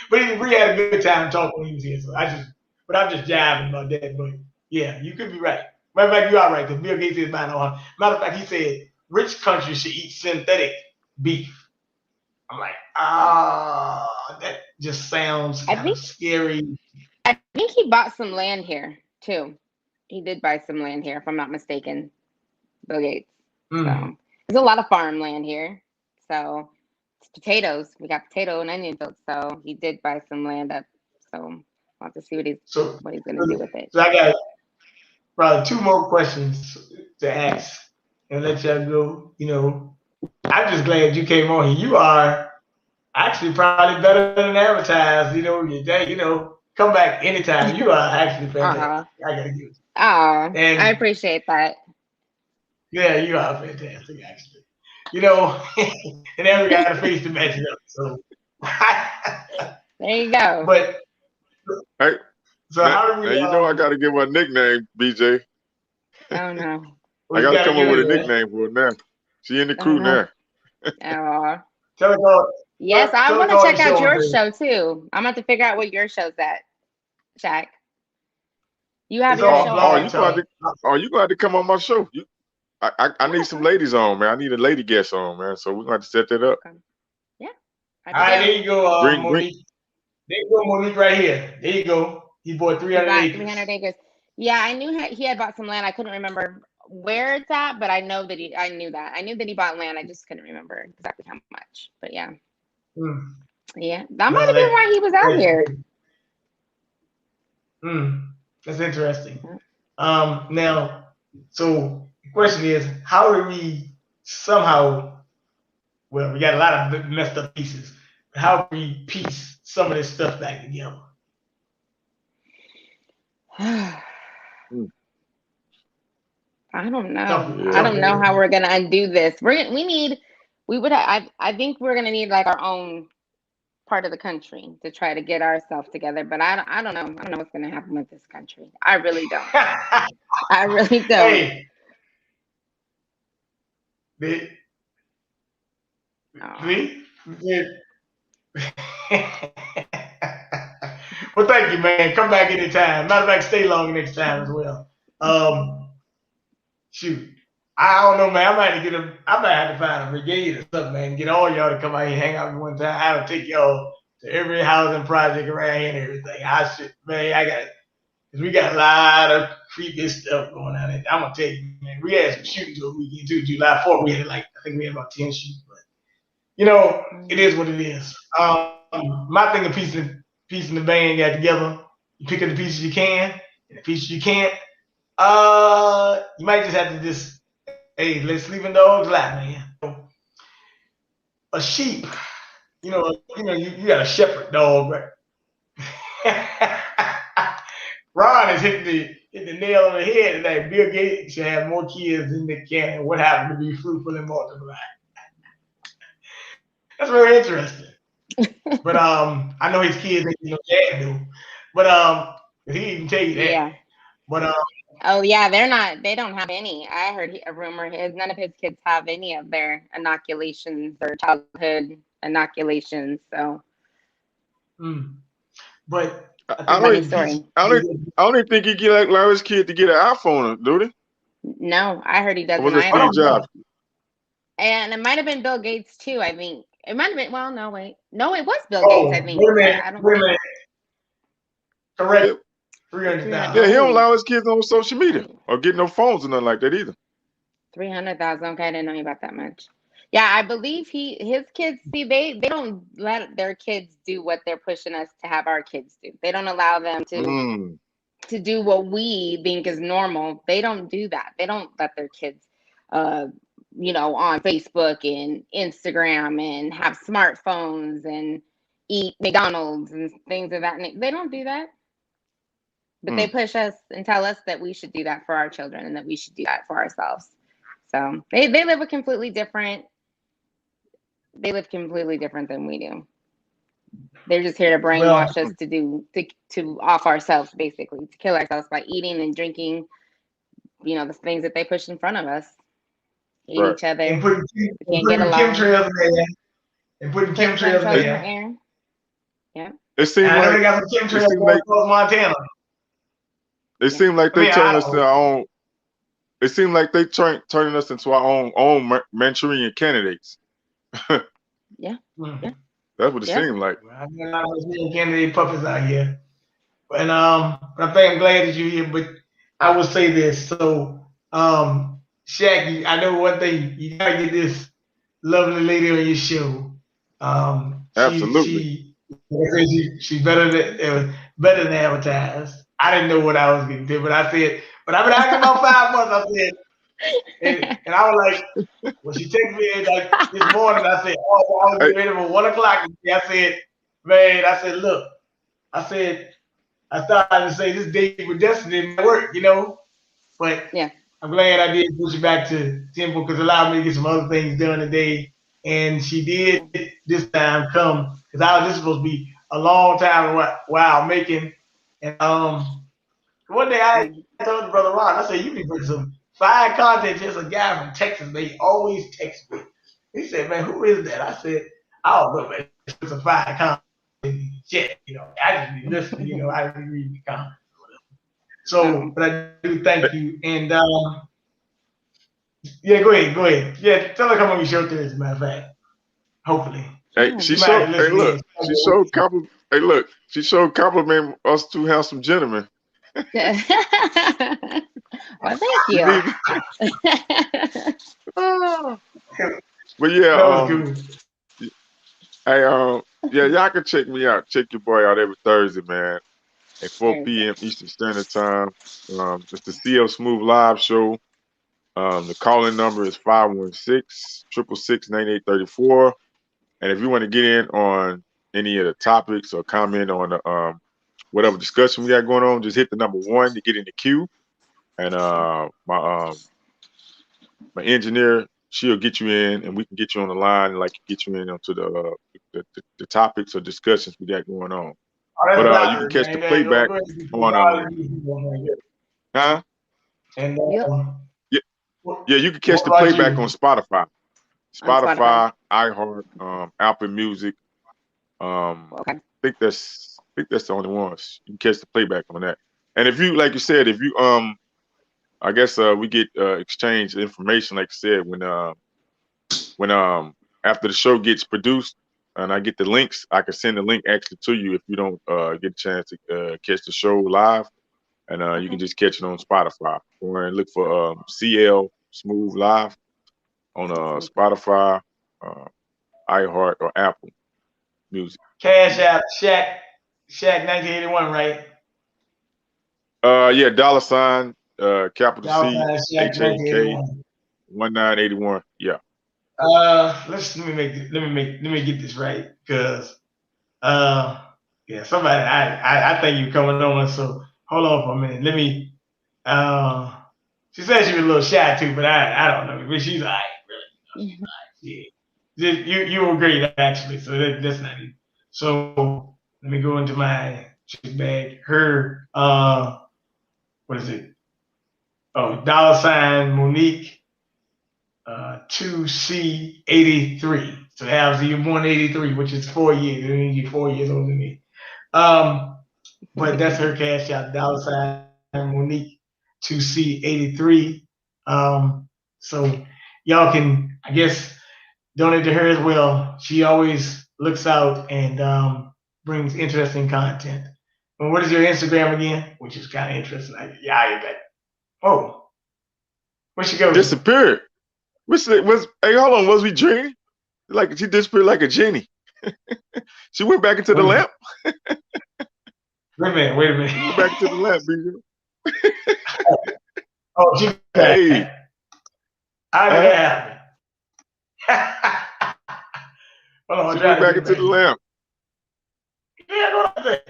But we had a good time talking when he was here. So I'm just jabbing about that. But yeah, you could be right. Matter of fact, you are right because Bill Gates is mine on. Matter of fact, he said rich countries should eat synthetic beef. I'm like, that just sounds
I
kind of
think
scary.
I think he bought some land here too. He did buy some land here, if I'm not mistaken. Bill Gates. So there's a lot of farmland here. So it's potatoes. We got potato and onion fields. So he did buy some land up. So we'll have to see what he's gonna do with it.
So I got probably two more questions to ask and let y'all go. I'm just glad you came on here. You are actually probably better than advertised. Come back anytime. You are actually fantastic. I gotta give it.
Oh,
And
I appreciate that.
yeah, you are fantastic, actually. And then we got a face to match it up. So,
there you go.
But
Hey,
so how do we?
I got to give her a nickname, BJ.
Oh no.
I got to come up with a nickname for her now. She in the crew now.
Oh.
Tell her
yes, I want to check out your show too. I'm going to figure out what your show's at, Chaq. You have your show.
You going to come on my show? I need some ladies on, man. I need a lady guest on, man. So we're going to set that up.
Okay. Yeah.
All right, there you go, Monique. There you go, Monique, right here. There you go. He bought 300 acres.
300 acres. Yeah, I knew he had bought some land. I couldn't remember where it's at, but I know that I knew that. I knew that he bought land. I just couldn't remember exactly how much. But yeah. Yeah. That might have been why he was out here.
That's interesting. Now, so the question is, how do we somehow, well, we got a lot of messed up pieces, but how do we piece some of this stuff back together?
I don't know. I don't know how we're gonna undo this. I think we're gonna need like our own part of the country to try to get ourselves together. But I don't know. I don't know what's gonna happen with this country. I really don't. I really don't.
Well, thank you, man. Come back anytime. Matter of fact, stay long next time as well. Shoot, I don't know, man. I might have to find a brigade or something, man. Get all y'all to come out here and hang out one time. I'll take y'all to every housing project around here and everything. I got it. Cause we got a lot of creepy stuff going on. I'm gonna tell you, man. We had some shootings over the weekend too. July 4th, we had I think we had about 10 shootings, but it is what it is. My thing of piecing the band got together. You pick up the pieces you can, and the pieces you can't. You might just have to hey, let sleeping dogs lie, man. A sheep, you got a shepherd dog, right? Ron is hitting the nail on the head today. Bill Gates should have more kids than they can, and what happened to be fruitful and multiply. That's very interesting. But I know his kids ain't no dad do. But he didn't tell you that.
Yeah.
But
oh yeah, they don't have any. I heard a rumor none of his kids have any of their inoculations or childhood inoculations. So
but I
I
think
don't
like
Funny
even
story.
I don't even think he get like allow his kid to get an iPhone, do they?
No, I heard he
Or
doesn't
was it
I
either.
Steve
don't know.
Jobs?
And it might have been Bill Gates too, I think. It might have been, well, no, wait. No, it was Bill Gates, I
Oh,
think.
wait a minute.
I don't
Wait a minute.
Yeah,
Correct.
yeah,
300.
300,000.
he don't
Oh,
allow his kids on social media or get no phones or nothing like that either.
300,000. Okay, I didn't know about that much. Yeah, I believe his kids, see, they don't let their kids do what they're pushing us to have our kids do. They don't allow them
Mm,
to do what we think is normal. They don't do that. They don't let their kids uh on Facebook and Instagram and have smartphones and eat McDonald's and things of that nature. They don't do that. But they
mm.
push us and tell us that we should do that for our children and that we should do that for ourselves. So they live a completely different they live completely different than we do. They're just here to
Well,
brainwash us to off ourselves, basically, to kill ourselves by eating and drinking, the things that they push in front of us. Hate
Right.
each other.
and putting
We can't get
putting
along.
chemtrails in there, and putting
Putting
chemtrails in
chemtrails in the
there.
air. Yeah.
It
And
seemed
I know
like
they got some
it
chemtrails
seemed
going
like
across Montana.
it
Yeah.
seemed like
I
they
mean,
turning us
Idaho.
to our own. It seemed like they turning us into our own Manchurian candidates.
Yeah.
Hmm.
Yeah.
That's what it
Yeah.
seemed like.
Well, I got a lot of those candidate puppets out here. And but I think I'm glad that you're here. But I will say this. So, Shaq, I know one thing. You gotta get this lovely lady on your show.
Absolutely.
She's better than advertised. I didn't know what I was getting to, but I said, but I've been asking about 5 months. I said, and I was like, well, she texted me like this morning. I said, oh, I was
Hey,
getting ready for 1 o'clock. I said, man, I said, look, I said, I started to say this date with destiny might work. But
Yeah.
I'm glad I did push it back to Temple because it allowed me to get some other things done today. And she did this time come because I was just supposed to be a long time while making. And one day I
Mm.
told Brother Ron, I said, you be putting some fine content. Just a guy from Texas, they always text me. He said, man, who is that? I said, I don't know, man. It's a fine content. Shit, I just be listening, I just be reading the comments. So,
Oh.
but I do thank you. And yeah, go ahead. Yeah, tell her come on your show today, as a matter of fact. Hopefully.
hey,
Oh,
she
She
geez.
showed.
might
Hey,
listen
look,
in.
she showed compliment. Hey, look, she showed compliment us two handsome gentlemen.
Well, thank
You
you.
need. But
That
yeah,
was cool.
hey, yeah, y'all can check me out. Check your boy out every Thursday, man, at 4 p.m. Eastern Standard Time. It's the CL Smooth Live Show. The calling number is 516-666-9834. And if you want to get in on any of the topics or comment on the whatever discussion we got going on, just hit the number 1 to get in the queue. And my engineer, she'll get you in, and we can get you on the line, like get you in onto the topics or discussions we got going on.
Oh, that's
But
what I
you can
heard,
catch the
man. Go
playback
ahead and
on huh?
And
Yep.
Yeah,
what,
yeah, you can catch
what
the
about
playback
you?
on Spotify,
On Spotify.
iHeart, Apple Music.
Okay.
I think that's the only ones. You can catch the playback on that. And if you, like you said, if you I guess we get exchange information, like I said, when after the show gets produced and I get the links, I can send the link actually to you if you don't get a chance to catch the show live, and you
Okay.
can just catch it on Spotify or look for CL Smooth Live on Spotify, uh, iHeart, or Apple Music.
Cash App, Shaq 1981, right?
Yeah, $ capital
Dollar
C
sign Shaq
HAK
1981.
1981. Yeah.
Let me get this right because yeah, somebody I think you're coming on. So hold on for a minute. Let me she said she was a little shy too, but I don't know. But she's all right, really. Yeah. You were great actually, so that's not it. So let me go into my chick bag. Her what is it? Oh, $ Monique 2C83. So that was you born 83, which is 4 years. You're 4 years older than me. Um, but that's her cash out, $ Monique 2C83. So y'all can, I guess, donate to her as well. She always looks out and brings interesting content. And what is your Instagram again? Which is kind of interesting. Yeah, you bet. Oh, where'd she go?
Disappeared. Hey, hold on, was we dreaming? Like she disappeared like a genie. She went back into the lamp.
Wait a minute.
She went back into the lamp, BJ.
Oh, she
Hey.
How did that happen? Hold on,
she went back into the lamp.
Yeah, go ahead.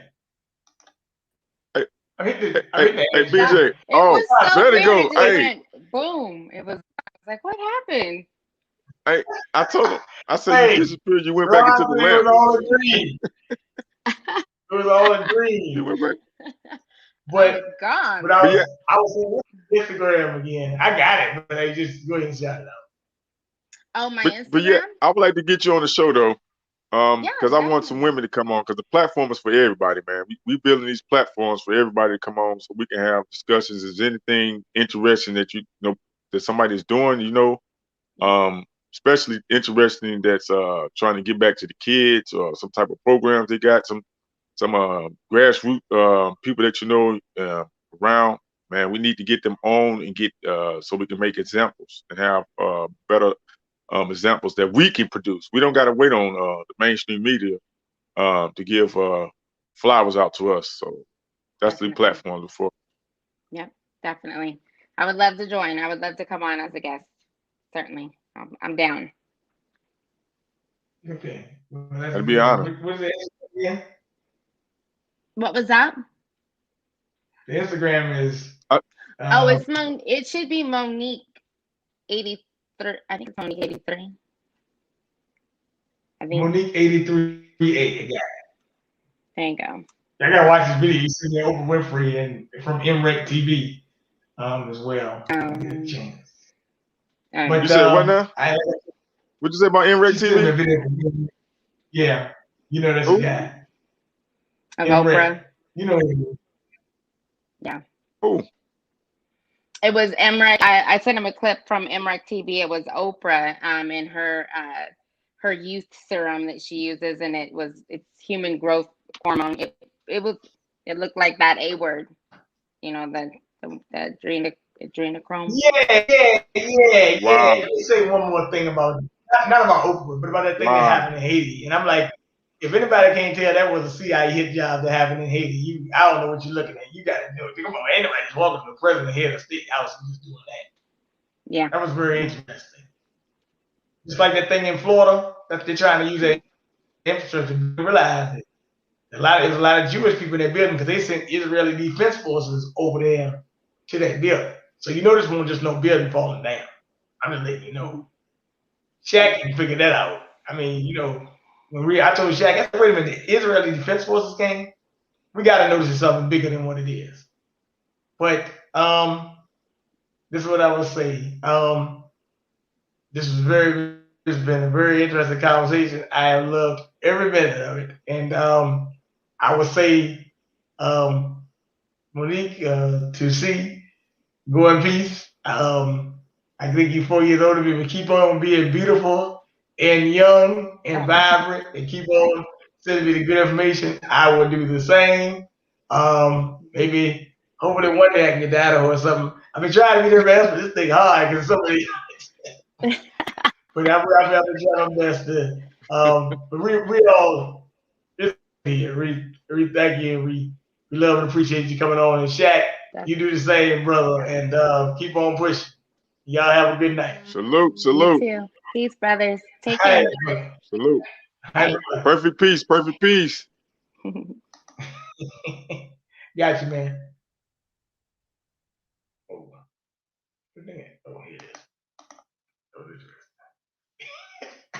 Hey,
I hit the
hey, BJ.
Was so
there they
weird.
go.
It just
Hey.
went boom. I was like, what happened?
Hey, I told him. I said you disappeared. You went back into the lamp.
It was all a dream. It was all a dream.
You went back.
But
gone.
But I was saying Instagram again. I got it, but I just go ahead and shout it out.
Oh, my Instagram.
But yeah, I would like to get you on the show though, because I want some women to come on. Because the platform is for everybody, man. We building these platforms for everybody to come on, so we can have discussions. Is anything interesting that you know that somebody's doing? Especially interesting that's trying to get back to the kids or some type of programs they got. Some grassroots people that you know around. Man, we need to get them on and get so we can make examples and have better examples that we can produce. We don't got to wait on the mainstream media to give flowers out to us. So that's the platform for.
Yep, definitely. I would love to join. I would love to come on as a guest. Certainly, I'm down.
Okay,
that'd be an honor.
What's the Instagram again?
What was that?
The Instagram is.
It's it should be Monique 83. I think it's Monique 83. I think
Monique 83.8. Yeah.
There you go.
I gotta watch this video. You see me Oprah Winfrey and from MREC TV as well. Get a chance. But
you said what now? What'd you say about MREC
TV? Yeah, you know that's a guy.
Of Oprah.
You know what it is.
Yeah.
Oh.
It was MREC. I sent him a clip from MREC TV. It was Oprah and her youth serum that she uses, and it's human growth hormone. It looked like that A word, you know, the adrenochrome.
Yeah.
Wow.
Let me say one more thing about not about Oprah, but about that thing that happened in Haiti. And I'm like, if anybody can't tell that was a CIA hit job that happened in Haiti, I don't know what you're looking at. You got to do it. Come on, ain't nobody just walking to the president head of the state house and just doing that.
Yeah,
that was very interesting. Just like that thing in Florida that they're trying to use that infrastructure to realize it. There's a lot of Jewish people in that building because they sent Israeli defense forces over there to that building. So you know this wasn't just no building falling down. I'm just letting you know. Chaq can figure that out. I mean, you know, I told Chaq, I said, wait a minute, the Israeli defense forces came. We got to notice it's something bigger than what it is. But this is what I would say. This has been a very interesting conversation. I have loved every minute of it. And I would say, Monique, to see, go in peace. I think you're 4 years old of me, but keep on being beautiful and young and vibrant and keep on sending me the good information. I will do the same. Maybe, hopefully one day I can get to Idaho or something. I've been trying to get everybody else, but this thing hard because somebody. But I'm trying my best to. But we all here. We thank you. We love and appreciate you coming on. And Shaq, you do the same, brother. And keep on pushing. Y'all have a good night.
Salute.
You too. Peace, brothers. Take care.
Salute. Perfect peace.
Got you, man. Oh, here it is.